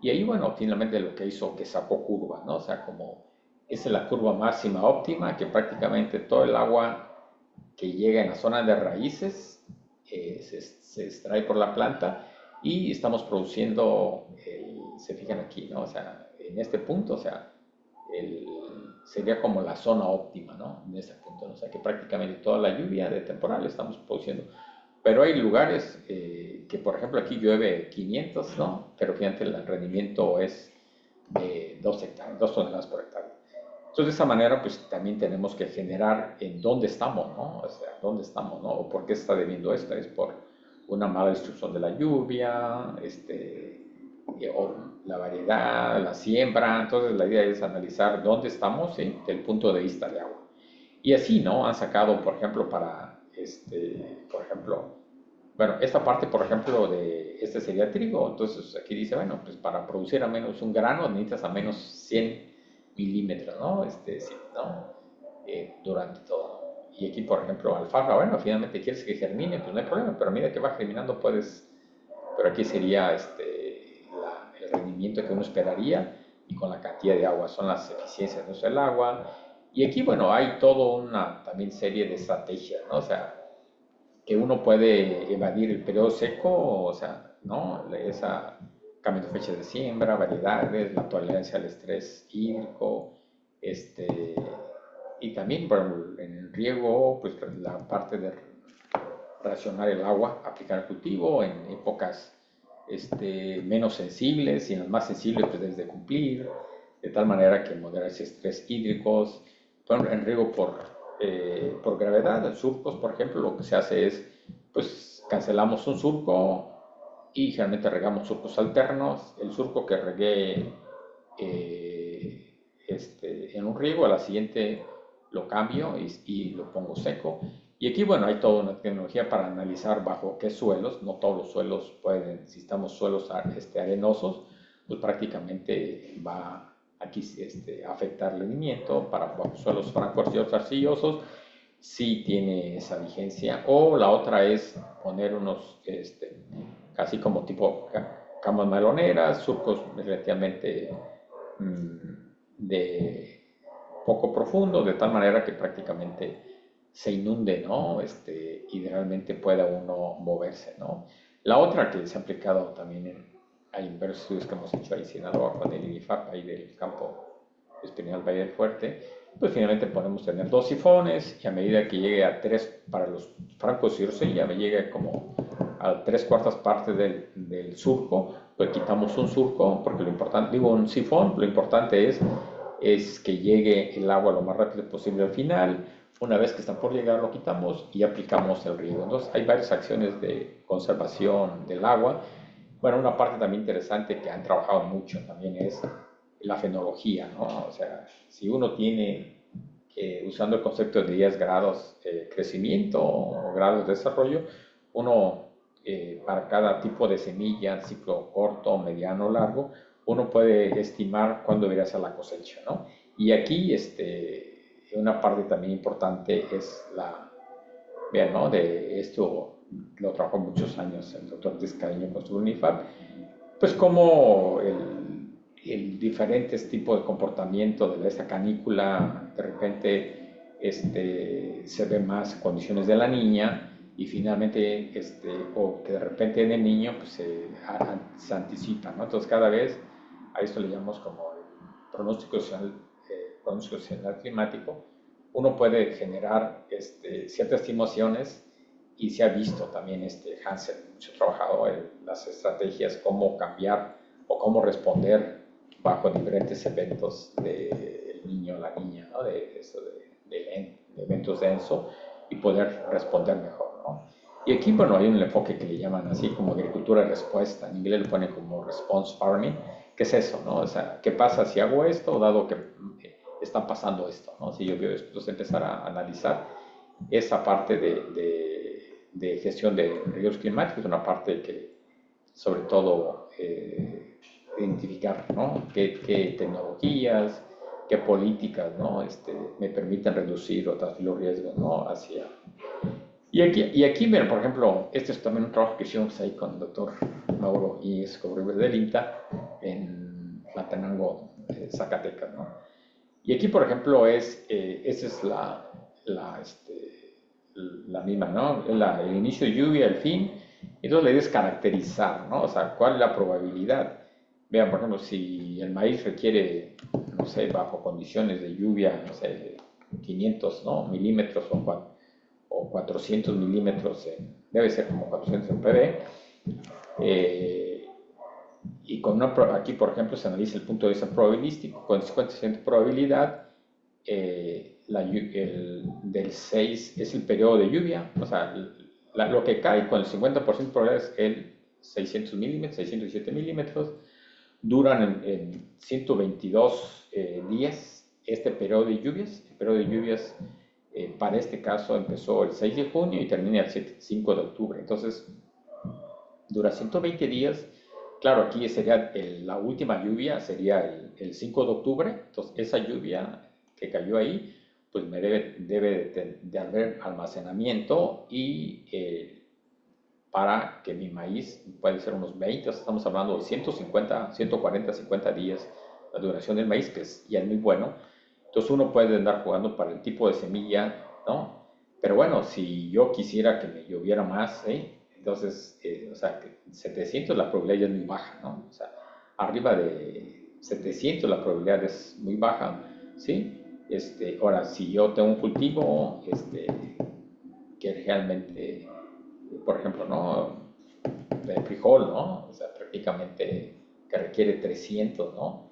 [SPEAKER 2] Y ahí, bueno, finalmente lo que hizo, que sacó curva, ¿no? O sea, como esa es la curva máxima óptima, que prácticamente todo el agua que llega en la zona de raíces se extrae por la planta y estamos produciendo, se fijan aquí, ¿no? O sea, en este punto, o sea, el, sería como la zona óptima, ¿no? En ese punto, ¿no? O sea, que prácticamente toda la lluvia de temporal estamos produciendo. Pero hay lugares que, por ejemplo, aquí llueve 500, ¿no? Pero fíjate, el rendimiento es de 2 hectáreas, 2 toneladas por hectárea. Entonces, de esa manera, pues también tenemos que generar en dónde estamos, ¿no? O sea, dónde estamos, ¿no? O por qué se está debiendo esto. Es por una mala distribución de la lluvia, o la variedad, la siembra. Entonces, la idea es analizar dónde estamos, ¿sí? Desde el punto de vista de agua. Y así, ¿no? Han sacado, por ejemplo, por ejemplo, bueno, esta parte, por ejemplo, de este sería trigo. Entonces, aquí dice, bueno, pues para producir a menos un grano necesitas a menos 100 milímetros, ¿no? Sí, ¿no? Durante todo. Y aquí, por ejemplo, alfalfa, bueno, finalmente quieres que germine, pues no hay problema, pero a medida que va germinando puedes, pero aquí sería el rendimiento que uno esperaría y con la cantidad de agua, son las eficiencias de uso del agua. Y aquí, bueno, hay toda una también serie de estrategias, ¿no? O sea, que uno puede evadir el periodo seco, o sea, ¿no? Esa cambio de fecha de siembra, variedades, la tolerancia al estrés hídrico, este, y también bueno, en el riego, pues la parte de racionar el agua, aplicar el cultivo en épocas menos sensibles y en las más sensibles pues debes de cumplir, de tal manera que moderar ese estrés hídricos. Bueno, en riego por gravedad, en surcos, por ejemplo, lo que se hace es, pues cancelamos un surco y generalmente regamos surcos alternos. El surco que regué en un riego, a la siguiente lo cambio y lo pongo seco. Y aquí, bueno, hay toda una tecnología para analizar bajo qué suelos. No todos los suelos pueden, si estamos suelos arenosos, pues prácticamente va aquí a afectar el rendimiento. Para bajo suelos francoarcillosos, arcillosos, sí tiene esa vigencia. O la otra es poner unos, casi como tipo camas meloneras, surcos relativamente de poco profundo, de tal manera que prácticamente se inunde, ¿no? Y realmente pueda uno moverse, ¿no? La otra que se ha aplicado también hay varios estudios que hemos hecho ahí en Sinaloa con el INIFAP, ahí del campo espinal Valle del Fuerte, pues finalmente podemos tener dos sifones y a medida que llegue a tres, para los francos y ya me llegue como a tres cuartas partes del surco, pues quitamos un surco, porque lo importante, digo un sifón, lo importante es que llegue el agua lo más rápido posible al final. Una vez que está por llegar lo quitamos y aplicamos el riego. Entonces hay varias acciones de conservación del agua. Bueno, una parte también interesante que han trabajado mucho también es la fenología, ¿no? O sea, si uno tiene, usando el concepto de 10 grados de crecimiento o grados de desarrollo, uno para cada tipo de semilla, ciclo corto, mediano, largo, uno puede estimar cuándo debería ser la cosecha, ¿no? Y aquí una parte también importante es vean, ¿no? De esto lo trabajó muchos años el doctor Tiscareño con su UNIFAP, pues como el diferentes tipos de comportamiento de esta canícula, de repente se ve más condiciones de la niña y finalmente, o que de repente en el niño pues, se anticipa, ¿no? Entonces cada vez a esto le llamamos como el pronóstico nacional climático, uno puede generar ciertas estimaciones y se ha visto también Hansel, mucho trabajado en las estrategias, cómo cambiar o cómo responder bajo diferentes eventos del niño o la niña, ¿no? De eventos densos y poder responder mejor, ¿no? Y aquí, bueno, hay un enfoque que le llaman así como agricultura de respuesta, en inglés lo ponen como response farming, que es eso, ¿no? O sea, ¿qué pasa si hago esto, dado que está pasando esto, ¿no? Si yo veo esto, entonces empezar a analizar esa parte de gestión de riesgos climáticos, una parte que sobre todo identificar, ¿no? ¿Qué tecnologías, qué políticas, ¿no? Me permiten reducir o transferir los riesgos, ¿no? Y aquí, mira, por ejemplo, este es también un trabajo que hicimos ahí con el doctor Mauro y Escobar del INTA en Matanango, Zacatecas, ¿no? Y aquí, por ejemplo, esa es la misma, ¿no? El inicio de lluvia, el fin. Entonces la idea es caracterizar, ¿no? O sea, cuál es la probabilidad. Vean, por ejemplo, si el maíz requiere, no sé, bajo condiciones de lluvia, no sé, 500, ¿no? milímetros o 400 milímetros, debe ser como 400 en PB. Y aquí, por ejemplo, se analiza el punto de vista probabilístico, con 50% de probabilidad, del 6 es el periodo de lluvia, o sea, lo que cae con el 50% de probabilidad es el 600 milímetros, 607 milímetros, duran en 122 días este periodo de lluvias. El periodo de lluvias para este caso empezó el 6 de junio y termina el 5 de octubre, entonces dura 120 días. Claro, aquí sería la última lluvia, sería el 5 de octubre, entonces esa lluvia que cayó ahí, pues me debe de haber almacenamiento y para que mi maíz puede ser unos 20, estamos hablando de 150, 140, 50 días la duración del maíz, que ya es muy bueno. Entonces uno puede andar jugando para el tipo de semilla, ¿no? Pero bueno, si yo quisiera que me lloviera más, entonces, o sea, que 700 la probabilidad ya es muy baja, ¿no? O sea, arriba de 700 la probabilidad es muy baja, ¿sí? Ahora, si yo tengo un cultivo, que realmente, por ejemplo, ¿no? De frijol, ¿no? O sea, prácticamente que requiere 300, ¿no?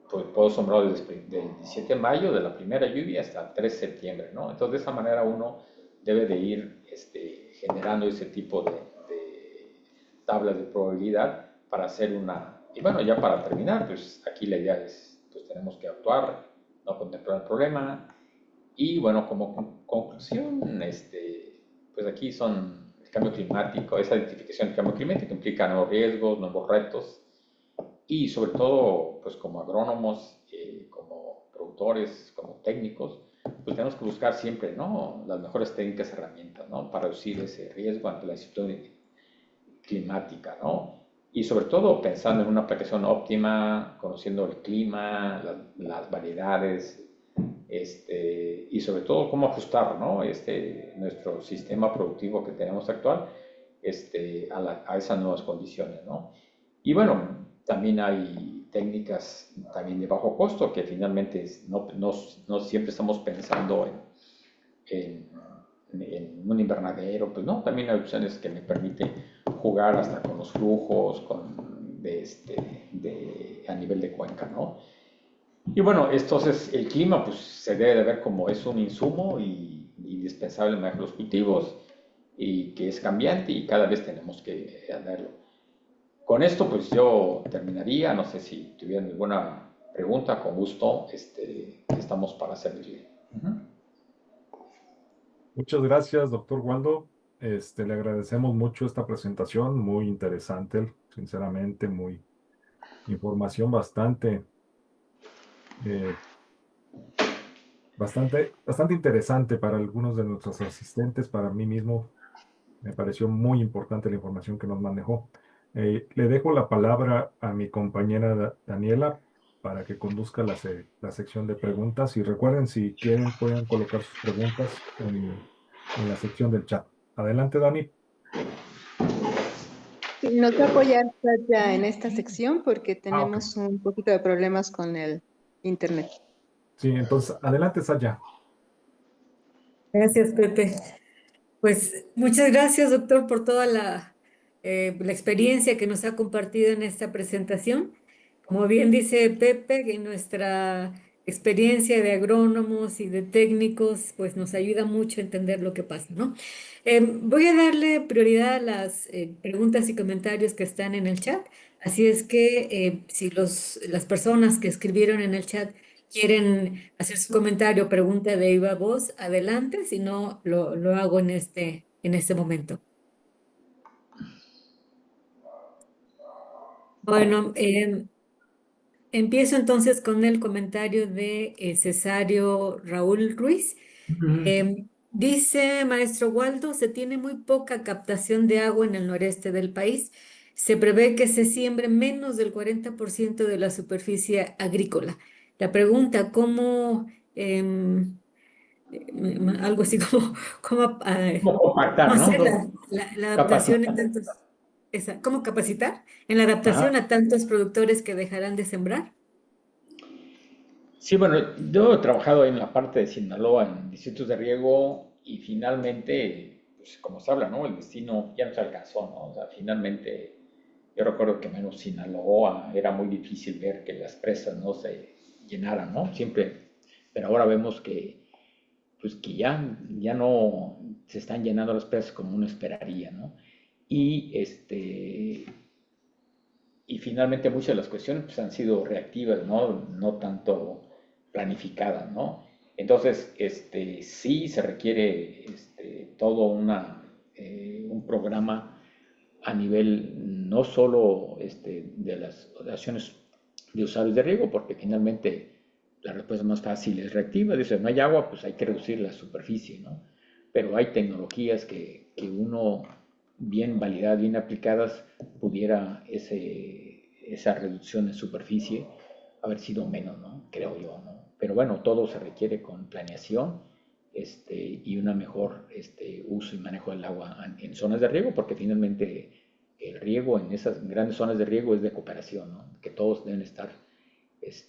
[SPEAKER 2] Pues puedo sembrar del 17 de mayo, de la primera lluvia, hasta el 3 de septiembre, ¿no? Entonces, de esa manera uno debe de ir generando ese tipo tablas de probabilidad para hacer una... Y bueno, ya para terminar, pues aquí la idea es, pues tenemos que actuar, no contemplar el problema. Y bueno, como conclusión, pues aquí son el cambio climático, esa identificación del cambio climático implica nuevos riesgos, nuevos retos, y sobre todo, pues como agrónomos, como productores, como técnicos, pues tenemos que buscar siempre, ¿no? Las mejores técnicas y herramientas, ¿no? Para reducir ese riesgo ante la situación climática, ¿no? Y sobre todo pensando en una aplicación óptima, conociendo el clima, las variedades, y sobre todo cómo ajustar, ¿no? Nuestro sistema productivo que tenemos actual, a esas nuevas condiciones, ¿no? Y bueno, también hay técnicas también de bajo costo que finalmente no siempre estamos pensando en, en un invernadero, pues no, también hay opciones que me permiten jugar hasta con los flujos, a nivel de cuenca, ¿no? Y bueno, entonces el clima pues se debe de ver como es un insumo y indispensable en el manejo de los cultivos y que es cambiante y cada vez tenemos que verlo. Con esto pues yo terminaría, no sé si tuvieran alguna pregunta, con gusto, estamos para servirle.
[SPEAKER 1] Muchas gracias, doctor Waldo. Le agradecemos mucho esta presentación, muy interesante, sinceramente, muy información eh, bastante interesante para algunos de nuestros asistentes, para mí mismo. Me pareció muy importante la información que nos manejó. Le dejo la palabra a mi compañera Daniela para que conduzca la sección de preguntas. Y recuerden, si quieren, pueden colocar sus preguntas en la sección del chat. Adelante, Dani.
[SPEAKER 3] Sí, nos va a apoyar ya en esta sección porque
[SPEAKER 1] Ah, ok.
[SPEAKER 3] tenemos un poquito de problemas con el internet.
[SPEAKER 1] Sí, entonces, adelante, Saya.
[SPEAKER 4] Gracias, Pepe. Pues muchas gracias, doctor, por toda la experiencia que nos ha compartido en esta presentación. Como bien dice Pepe, en nuestra experiencia de agrónomos y de técnicos, pues nos ayuda mucho a entender lo que pasa, ¿no? Voy a darle prioridad a las preguntas y comentarios que están en el chat. Así es que si las personas que escribieron en el chat quieren hacer su comentario o pregunta de viva voz, adelante, si no, lo hago en este momento. Bueno, empiezo entonces con el comentario de Cesario Raúl Ruiz. Dice maestro Waldo, se tiene muy poca captación de agua en el noreste del país. Se prevé que se siembre menos del 40% de la superficie agrícola. La pregunta, ¿cómo, algo así como, cómo,
[SPEAKER 2] ¿Cómo
[SPEAKER 4] cómo
[SPEAKER 2] compactar,
[SPEAKER 4] hacer
[SPEAKER 2] no?
[SPEAKER 4] la adaptación en
[SPEAKER 2] Capacitar.
[SPEAKER 4] tantos, cómo capacitar en la
[SPEAKER 2] Ajá.
[SPEAKER 4] adaptación a tantos productores que dejarán de sembrar?
[SPEAKER 2] Sí, bueno, yo he trabajado en la parte de Sinaloa, en distritos de riego, y finalmente, pues como se habla, ¿no? El destino ya no se alcanzó, ¿no? O sea, finalmente, yo recuerdo que menos Sinaloa era muy difícil ver que las presas no se llenaran, ¿no? Siempre, pero ahora vemos que, pues que ya no se están llenando las presas como uno esperaría, ¿no? Y y finalmente muchas de las cuestiones pues, han sido reactivas, ¿no? No tanto planificadas, ¿no? Entonces, sí se requiere todo un programa a nivel no solo de las acciones de usuarios de riego, porque finalmente la respuesta más fácil es reactiva. Dice, no hay agua, pues hay que reducir la superficie, ¿no? Pero hay tecnologías que uno, bien validadas, bien aplicadas, pudiera esa reducción de superficie haber sido menos, ¿no? Creo yo, ¿no? Pero bueno, todo se requiere con planeación y una mejor uso y manejo del agua en zonas de riego, porque finalmente el riego en esas grandes zonas de riego es de cooperación, ¿no? Que todos deben estar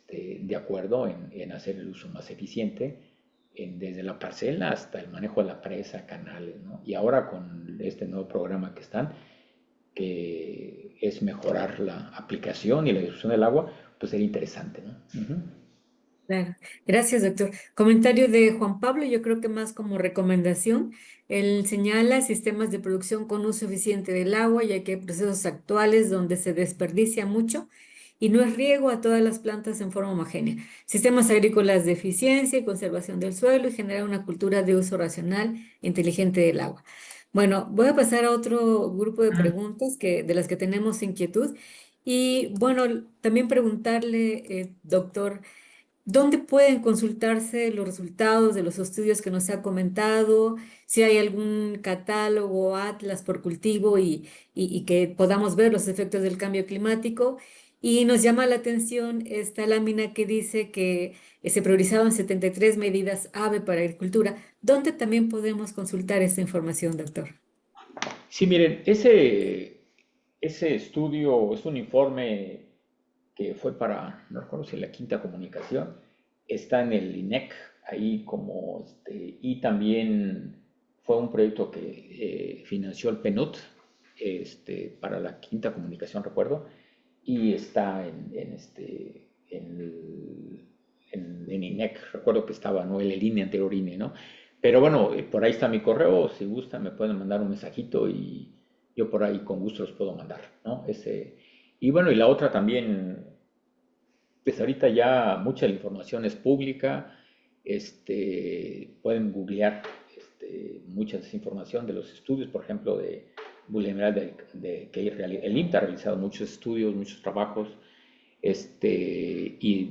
[SPEAKER 2] de acuerdo en hacer el uso más eficiente, desde la parcela hasta el manejo de la presa, canales, ¿no? Y ahora con este nuevo programa que están, que es mejorar la aplicación y la distribución del agua, pues sería interesante, ¿no?
[SPEAKER 4] Claro, gracias, doctor. Comentario de Juan Pablo, yo creo que más como recomendación, él señala sistemas de producción con uso eficiente del agua, ya que hay procesos actuales donde se desperdicia mucho y no es riego a todas las plantas en forma homogénea. Sistemas agrícolas de eficiencia y conservación del suelo y generar una cultura de uso racional e inteligente del agua. Bueno, voy a pasar a otro grupo de preguntas de las que tenemos inquietud. Y bueno, también preguntarle, doctor, ¿dónde pueden consultarse los resultados de los estudios que nos ha comentado? Si hay algún catálogo, o atlas por cultivo y que podamos ver los efectos del cambio climático. Y nos llama la atención esta lámina que dice que se priorizaban 73 medidas AVE para agricultura. ¿Dónde también podemos consultar esta información, doctor?
[SPEAKER 2] Sí, miren, ese estudio es un informe que fue para, no recuerdo si la quinta comunicación, está en el INEC, ahí como, y también fue un proyecto que financió el PNUD, para la quinta comunicación, recuerdo, y está en INEC, recuerdo que estaba, no el INE, anterior INE, ¿no? Pero bueno, por ahí está mi correo, si gustan me pueden mandar un mensajito y yo por ahí con gusto los puedo mandar, ¿no? Y bueno, y la otra también, pues ahorita ya mucha de la información es pública, pueden googlear mucha de esa información de los estudios, por ejemplo, de vulnerabilidad que el INTA ha realizado muchos estudios, muchos trabajos, y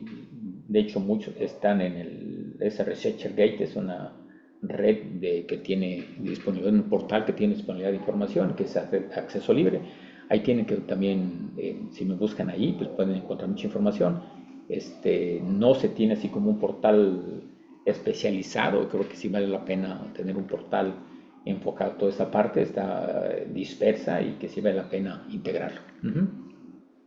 [SPEAKER 2] de hecho muchos están en ese ResearcherGate, es una red que tiene disponibilidad, un portal que tiene disponibilidad de información, que es acceso libre. Ahí tienen que también, si me buscan ahí, pues pueden encontrar mucha información. No se tiene así como un portal especializado, creo que sí vale la pena tener un portal enfocado a toda esta parte, está dispersa y que sí vale la pena integrarlo.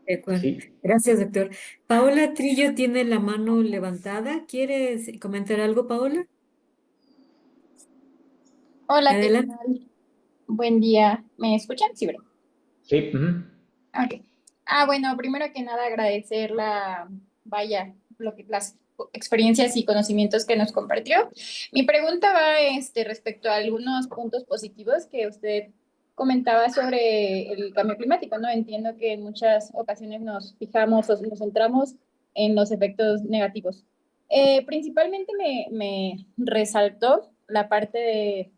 [SPEAKER 4] De acuerdo.
[SPEAKER 2] Sí,
[SPEAKER 4] Gracias, doctor. Paola Trillo tiene la mano levantada. ¿Quieres comentar algo, Paola?
[SPEAKER 5] Hola, ¿qué
[SPEAKER 4] Adelante.
[SPEAKER 5] tal? Buen día. ¿Me escuchan? Sí, ¿verdad?
[SPEAKER 2] sí.
[SPEAKER 5] Ok. Ah, bueno, primero que nada agradecer vaya, las experiencias y conocimientos que nos compartió. Mi pregunta va, respecto a algunos puntos positivos que usted comentaba sobre el cambio climático, ¿no? Entiendo que en muchas ocasiones nos fijamos o nos centramos en los efectos negativos. Principalmente me resaltó la parte de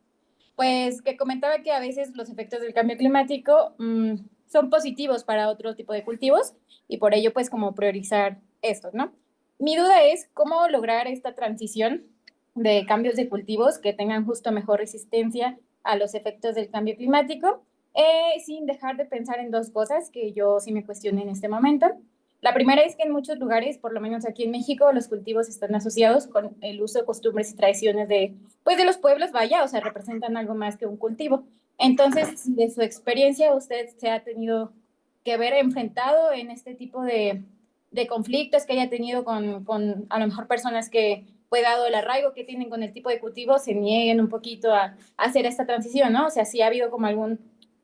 [SPEAKER 5] pues que comentaba que a veces los efectos del cambio climático son positivos para otro tipo de cultivos y por ello pues como priorizar estos, ¿no? Mi duda es cómo lograr esta transición de cambios de cultivos que tengan justo mejor resistencia a los efectos del cambio climático, sin dejar de pensar en dos cosas que yo sí me cuestioné en este momento. La primera es que en muchos lugares, por lo menos aquí en México, los cultivos están asociados con el uso de costumbres y tradiciones pues de los pueblos, vaya, o sea, representan algo más que un cultivo. Entonces, de su experiencia, usted se ha tenido que ver enfrentado en este tipo de conflictos que haya tenido con a lo mejor personas que, pues dado el arraigo que tienen con el tipo de cultivo, se nieguen un poquito a hacer esta transición, ¿no? O sea, sí ha habido como algún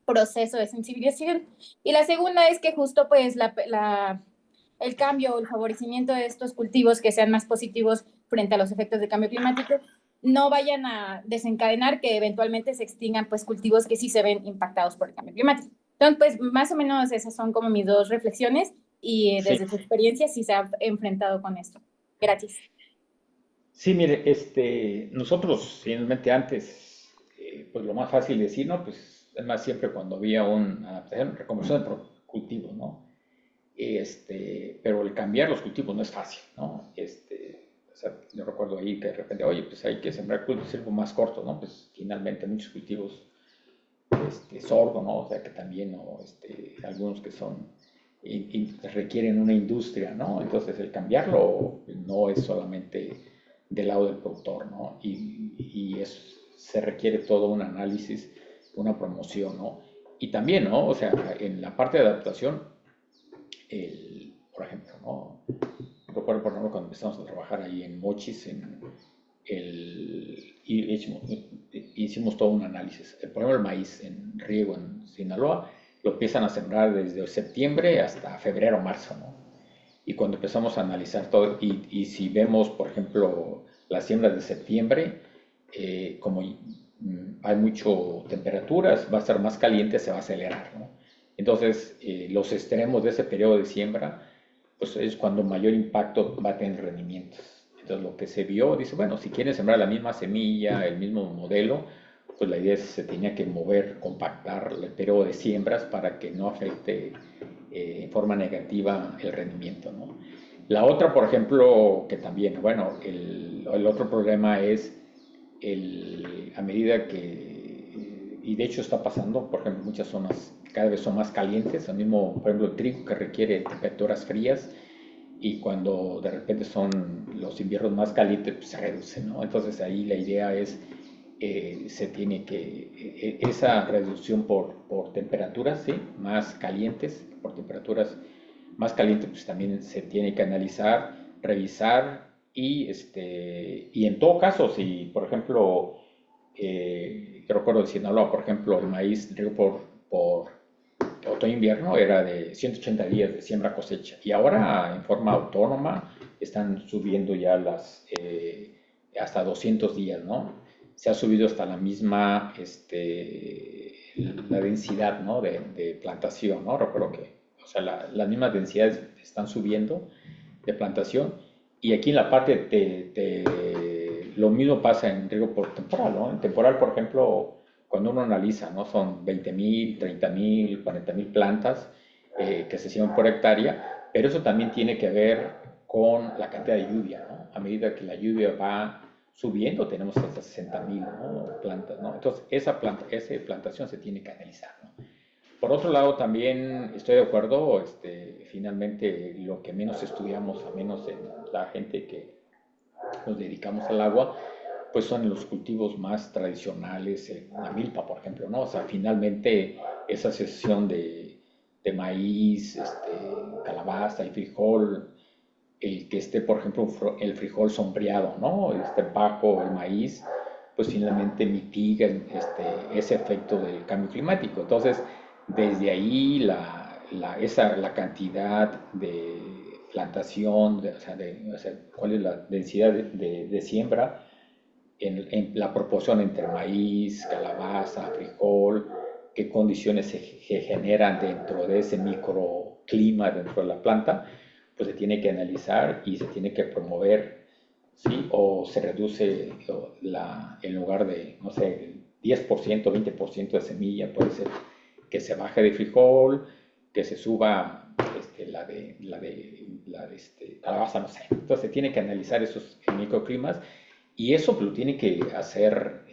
[SPEAKER 5] proceso de sensibilización. Y la segunda es que justo pues el cambio o el favorecimiento de estos cultivos que sean más positivos frente a los efectos del cambio climático no vayan a desencadenar que eventualmente se extingan pues cultivos que sí se ven impactados por el cambio climático. Entonces, pues más o menos esas son como mis dos reflexiones y
[SPEAKER 2] Sí,
[SPEAKER 5] desde su experiencia sí se ha enfrentado con esto. Gracias.
[SPEAKER 2] sí, mire, nosotros finalmente antes, pues lo más fácil de decir, ¿no? Pues es más siempre cuando había una adaptación, reconversión de cultivos, ¿no? Pero el cambiar los cultivos no es fácil, ¿no? O sea, yo recuerdo ahí que de repente, oye, pues hay que sembrar cultivos más cortos, ¿no? Pues finalmente muchos cultivos, sorgo, ¿no? O sea, que también, ¿no? Algunos que son, y requieren una industria, ¿no? Entonces el cambiarlo no es solamente del lado del productor, ¿no? Se requiere todo un análisis, una promoción, ¿no? Y también, ¿no? O sea, en la parte de adaptación, por ejemplo, ¿no? Recuerdo, por ejemplo, cuando empezamos a trabajar ahí en Mochis, hicimos todo un análisis. Por ejemplo, el maíz en riego en Sinaloa lo empiezan a sembrar desde septiembre hasta febrero, marzo, ¿no? Y cuando empezamos a analizar todo, y si vemos, por ejemplo, las siembras de septiembre, como hay mucho temperaturas, va a estar más caliente, se va a acelerar, ¿no? Entonces, los extremos de ese periodo de siembra, pues es cuando mayor impacto va a tener rendimientos. Entonces, lo que se vio, dice, bueno, si quieren sembrar la misma semilla, el mismo modelo, pues la idea es que se tenía que mover, compactar el periodo de siembras para que no afecte en forma negativa el rendimiento, ¿no? La otra, por ejemplo, que también, bueno, el otro problema es a medida que, y de hecho está pasando, por ejemplo, muchas zonas cada vez son más calientes, el mismo, por ejemplo, el trigo que requiere temperaturas frías, y cuando de repente son los inviernos más calientes, pues se reduce, ¿no? Entonces ahí la idea es, se tiene que, esa reducción por temperaturas, ¿sí? Más calientes, por temperaturas más calientes, pues también se tiene que analizar, revisar, y en todo caso, si por ejemplo, yo recuerdo de Sinaloa, por ejemplo, el maíz riego por otoño-invierno era de 180 días de siembra-cosecha, y ahora en forma autónoma están subiendo ya hasta 200 días, ¿no? Se ha subido hasta la misma, la densidad, ¿no? de plantación, ¿no? Recuerdo que, o sea, las mismas densidades están subiendo de plantación, y aquí en la parte lo mismo pasa en riego por temporal, ¿no? En temporal, por ejemplo, cuando uno analiza, ¿no? Son 20,000, 30,000, 40,000 plantas que se siembran por hectárea, pero eso también tiene que ver con la cantidad de lluvia, ¿no? A medida que la lluvia va subiendo, tenemos hasta 60,000, ¿no? plantas, ¿no? Entonces, esa plantación se tiene que analizar, ¿no? Por otro lado, también estoy de acuerdo, finalmente lo que menos estudiamos, a menos en la gente que nos dedicamos al agua, pues son los cultivos más tradicionales, la milpa, por ejemplo, ¿no? O sea, finalmente esa asociación de maíz, calabaza y frijol, el que esté, por ejemplo, el frijol sombreado, ¿no? Bajo el maíz, pues finalmente mitiga ese efecto del cambio climático. Entonces, desde ahí la cantidad de plantación, o sea, cuál es la densidad de siembra, en la proporción entre maíz, calabaza, frijol, qué condiciones se generan dentro de ese microclima dentro de la planta, pues se tiene que analizar y se tiene que promover, ¿sí? O se reduce en lugar de, no sé, 10%, 20% de semilla, puede ser que se baje de frijol, que se suba calabaza, no sé. Entonces se tiene que analizar esos microclimas, y eso lo tiene que hacer,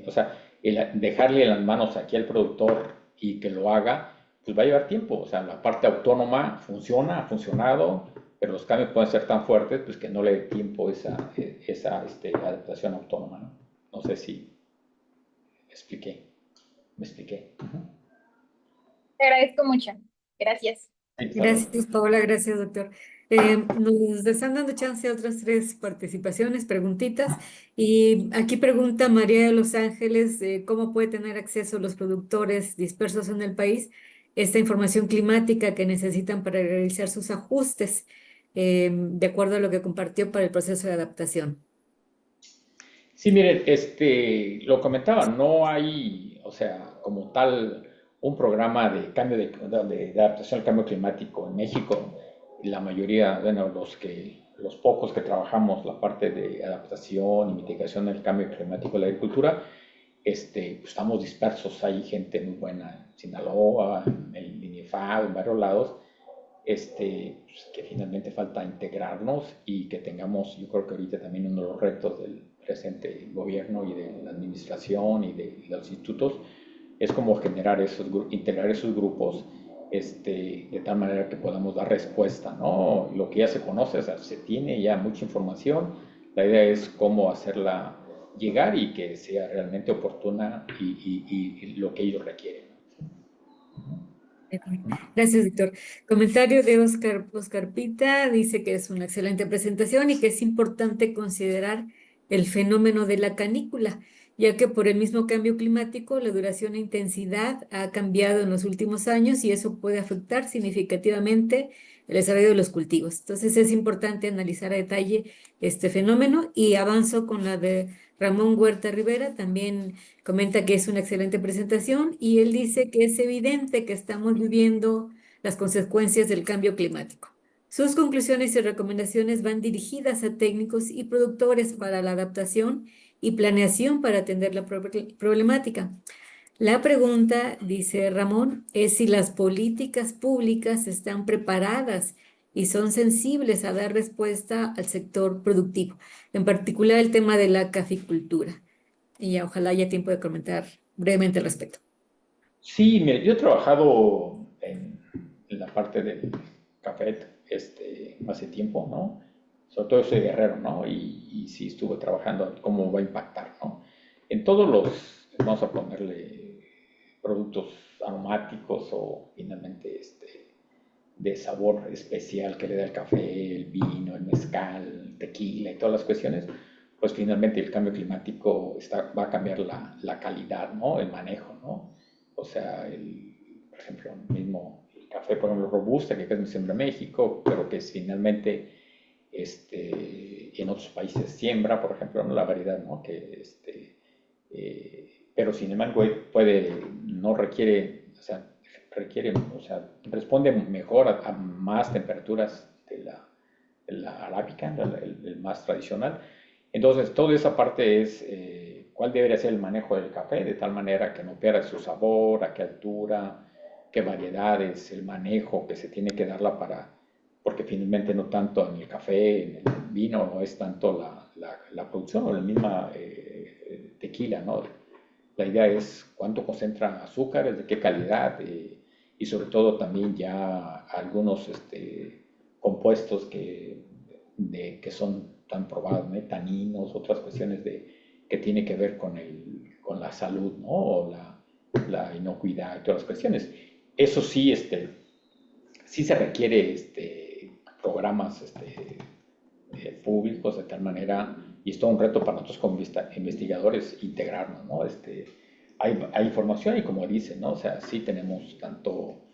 [SPEAKER 2] o sea, dejarle en las manos aquí al productor y que lo haga, pues va a llevar tiempo. O sea, la parte autónoma funciona, ha funcionado, pero los cambios pueden ser tan fuertes, pues que no le dé tiempo esa adaptación autónoma, ¿no? No sé si me expliqué.
[SPEAKER 5] Te agradezco mucho. Gracias.
[SPEAKER 2] Sí,
[SPEAKER 4] Gracias, Paola, gracias, doctor. Nos están dando chance a otras tres participaciones, preguntitas. Y aquí pregunta María de Los Ángeles, ¿cómo puede tener acceso los productores dispersos en el país esta información climática que necesitan para realizar sus ajustes, de acuerdo a lo que compartió para el proceso de adaptación?
[SPEAKER 2] Sí, miren, lo comentaba, no hay, o sea, como tal, un programa de cambio de adaptación al cambio climático en México. La mayoría, bueno, los pocos que trabajamos la parte de adaptación y mitigación del cambio climático en la agricultura, pues estamos dispersos. Hay gente muy buena en Sinaloa, en el INIFAD, en varios lados, pues, que finalmente falta integrarnos y que tengamos, yo creo que ahorita también uno de los retos del presente gobierno y de la administración y de los institutos es como generar integrar esos grupos, de tal manera que podamos dar respuesta, ¿no? Lo que ya se conoce, o sea, se tiene ya mucha información, la idea es cómo hacerla llegar y que sea realmente oportuna y lo que ellos requieren.
[SPEAKER 4] Gracias, doctor. Comentario de Oscar Pita, dice que es una excelente presentación y que es importante considerar el fenómeno de la canícula, ya que por el mismo cambio climático la duración e intensidad ha cambiado en los últimos años y eso puede afectar significativamente el desarrollo de los cultivos. Entonces es importante analizar a detalle este fenómeno y avanzo con la de Ramón Huerta Rivera. También comenta que es una excelente presentación y él dice que es evidente que estamos viviendo las consecuencias del cambio climático. Sus conclusiones y recomendaciones van dirigidas a técnicos y productores para la adaptación y planeación para atender la problemática. La pregunta, dice Ramón, es si las políticas públicas están preparadas y son sensibles a dar respuesta al sector productivo, en particular el tema de la caficultura. Y ya, ojalá haya tiempo de comentar brevemente al respecto.
[SPEAKER 2] Sí, mire, yo he trabajado en la parte del café hace tiempo, ¿no? Sobre todo soy guerrero, ¿no? Y sí estuve trabajando en cómo va a impactar, ¿no? En todos los, vamos a ponerle productos aromáticos o finalmente de sabor especial que le da el café, el vino, el mezcal, el tequila y todas las cuestiones, pues finalmente el cambio climático va a cambiar la calidad, ¿no? El manejo, ¿no? O sea, por ejemplo, mismo el café, por ejemplo, robusta, que es siembra en México, pero que es finalmente en otros países siembra, por ejemplo, ¿no? La variedad, ¿no? Pero sin embargo no requiere, o sea, responde mejor a más temperaturas de la arábica, el más tradicional. Entonces, toda esa parte es cuál debería ser el manejo del café, de tal manera que no pierda su sabor, a qué altura, qué variedades, el manejo que se tiene que darla porque finalmente no tanto en el café, en el vino, no es tanto la producción o la misma tequila, ¿no? La idea es cuánto concentra azúcares, de qué calidad y sobre todo también ya algunos compuestos que son tan probados, ¿no? Taninos, otras cuestiones que tiene que ver con la salud, ¿no? O la inocuidad y todas las cuestiones. Eso sí, sí se requiere programas públicos de tal manera, y es todo un reto para nosotros como investigadores integrarnos, ¿no? Hay información y como dicen, ¿no? O sea, sí tenemos tanto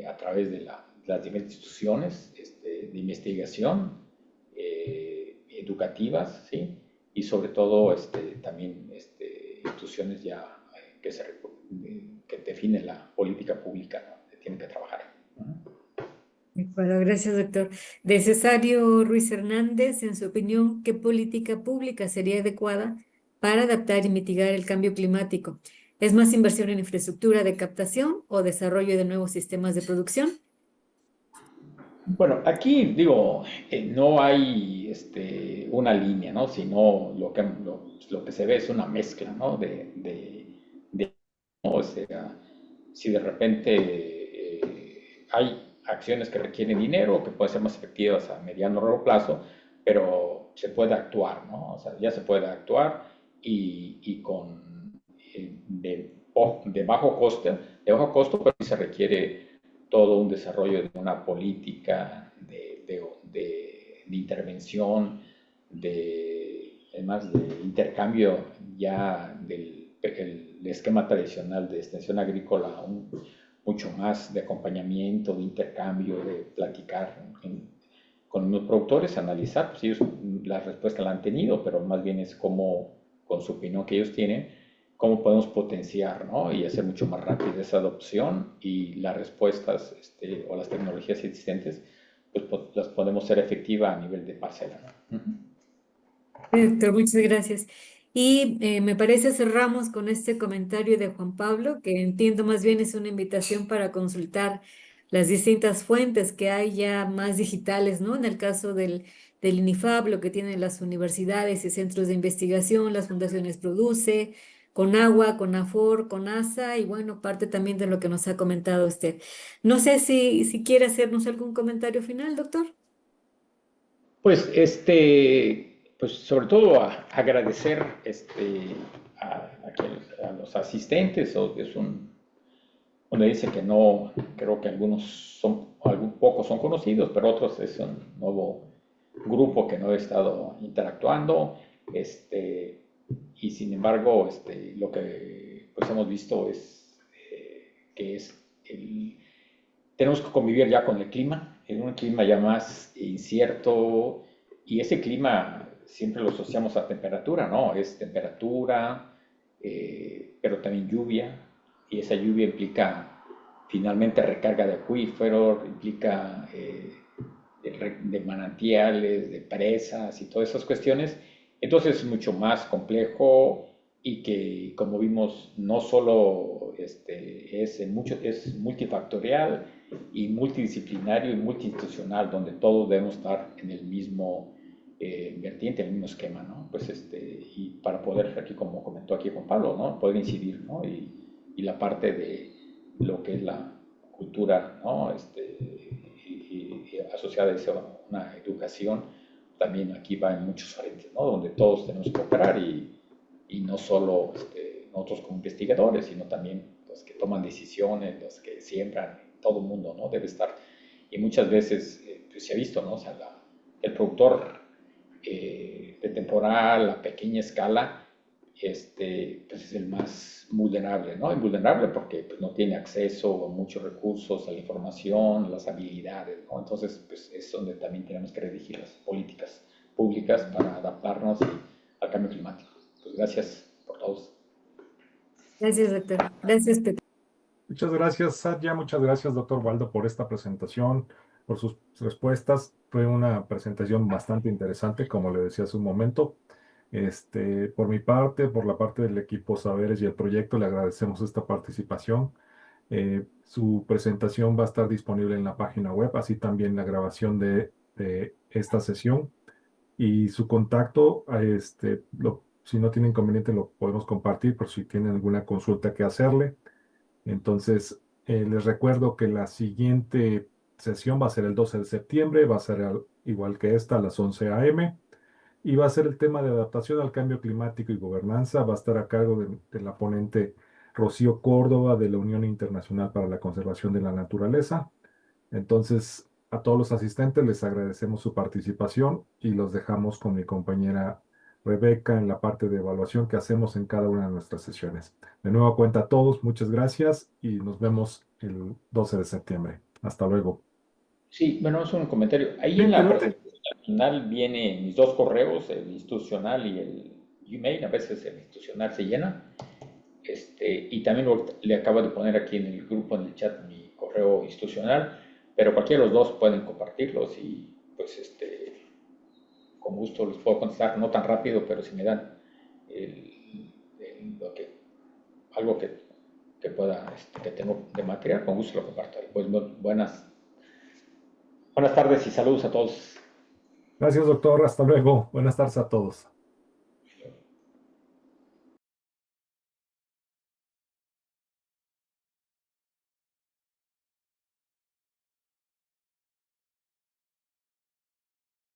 [SPEAKER 2] a través de las diferentes instituciones de investigación educativas, ¿sí? Y sobre todo también instituciones ya que definen la política pública, ¿no? Que tienen que trabajar.
[SPEAKER 4] Bueno, gracias, doctor. De Cesario Ruiz Hernández, en su opinión, ¿qué política pública sería adecuada para adaptar y mitigar el cambio climático? ¿Es más inversión en infraestructura de captación o desarrollo de nuevos sistemas de producción?
[SPEAKER 2] Bueno, aquí digo, no hay una línea, ¿no? Sino lo que se ve es una mezcla, ¿no? ¿No? O sea, si de repente hay acciones que requieren dinero, que pueden ser más efectivas a mediano o largo plazo, pero se puede actuar, ¿no? O sea, ya se puede actuar y con de bajo costo, pero sí se requiere todo un desarrollo de una política de intervención, además de intercambio ya el esquema tradicional de extensión agrícola, mucho más de acompañamiento, de intercambio, de platicar con los productores, analizar, pues ellos la respuesta la han tenido, pero más bien es como, con su opinión que ellos tienen, cómo podemos potenciar, ¿no? Y hacer mucho más rápida esa adopción y las respuestas o las tecnologías existentes, pues las podemos hacer efectivas a nivel de parcela, ¿no?
[SPEAKER 4] Doctor, muchas gracias. Y me parece cerramos con este comentario de Juan Pablo, que entiendo más bien es una invitación para consultar las distintas fuentes que hay ya más digitales, ¿no? En el caso del INIFAP, lo que tienen las universidades y centros de investigación, las fundaciones Produce, Conagua, Conafor, Conasa y bueno, parte también de lo que nos ha comentado usted. No sé si quiere hacernos algún comentario final, doctor.
[SPEAKER 2] Pues pues sobre todo agradecer a los asistentes, donde dice que no, creo que pocos son conocidos, pero otros es un nuevo grupo que no he estado interactuando. y sin embargo, lo que pues, hemos visto es que tenemos que convivir ya con el clima, en un clima ya más incierto, y ese clima siempre lo asociamos a temperatura, ¿no? Es temperatura, pero también lluvia, y esa lluvia implica finalmente recarga de acuíferos, implica de manantiales, de presas y todas esas cuestiones. Entonces es mucho más complejo y que, como vimos, no solo es multifactorial y multidisciplinario y multiinstitucional, donde todos debemos estar en el mismo vertiente, en el mismo esquema, ¿no? Pues y para poder, aquí como comentó aquí Juan Pablo, ¿no? Poder incidir, ¿no? Y la parte de lo que es la cultura, ¿no? Y asociada a eso, una educación, también aquí va en muchos frentes, ¿no? Donde todos tenemos que operar y no solo nosotros como investigadores, sino también los que toman decisiones, los que siembran, todo el mundo, ¿no? Debe estar. Y muchas veces pues se ha visto, ¿no? O sea, el productor de temporal a pequeña escala, pues es el más vulnerable, ¿no? Invulnerable porque pues, no tiene acceso a muchos recursos, a la información, las habilidades, ¿no? Entonces, pues es donde también tenemos que redigir las políticas públicas para adaptarnos al cambio climático. Pues gracias por todos.
[SPEAKER 4] Gracias, doctor. Gracias, Pepe.
[SPEAKER 1] Muchas gracias, Satya. Muchas gracias, doctor Waldo, por esta presentación, por sus respuestas. Fue una presentación bastante interesante, como le decía hace un momento. Por mi parte, por la parte del equipo Saberes y el proyecto, le agradecemos esta participación. Su presentación va a estar disponible en la página web, así también la grabación de esta sesión. Y su contacto, si no tiene inconveniente, lo podemos compartir por si tienen alguna consulta que hacerle. Entonces, les recuerdo que la siguiente sesión va a ser el 12 de septiembre, va a ser igual que esta, a las 11 a.m. Y va a ser el tema de adaptación al cambio climático y gobernanza. Va a estar a cargo de la ponente Rocío Córdoba de la Unión Internacional para la Conservación de la Naturaleza. Entonces, a todos los asistentes les agradecemos su participación y los dejamos con mi compañera Rebeca en la parte de evaluación que hacemos en cada una de nuestras sesiones. De nuevo cuenta a todos, muchas gracias y nos vemos el 12 de septiembre. Hasta luego.
[SPEAKER 2] Sí, bueno, es un comentario. Ahí
[SPEAKER 1] Sí,
[SPEAKER 2] en la
[SPEAKER 1] adelante.
[SPEAKER 2] presentación al final vienen mis dos correos, el institucional y el Gmail. A veces el institucional se llena. Y también le acabo de poner aquí en el grupo, en el chat, mi correo institucional, pero cualquiera de los dos pueden compartirlos y pues con gusto les puedo contestar, no tan rápido, pero si me dan lo algo que pueda, que tengo de material, con gusto lo comparto. Pues buenas tardes y saludos a todos.
[SPEAKER 1] Gracias, doctor. Hasta luego. Buenas tardes a todos.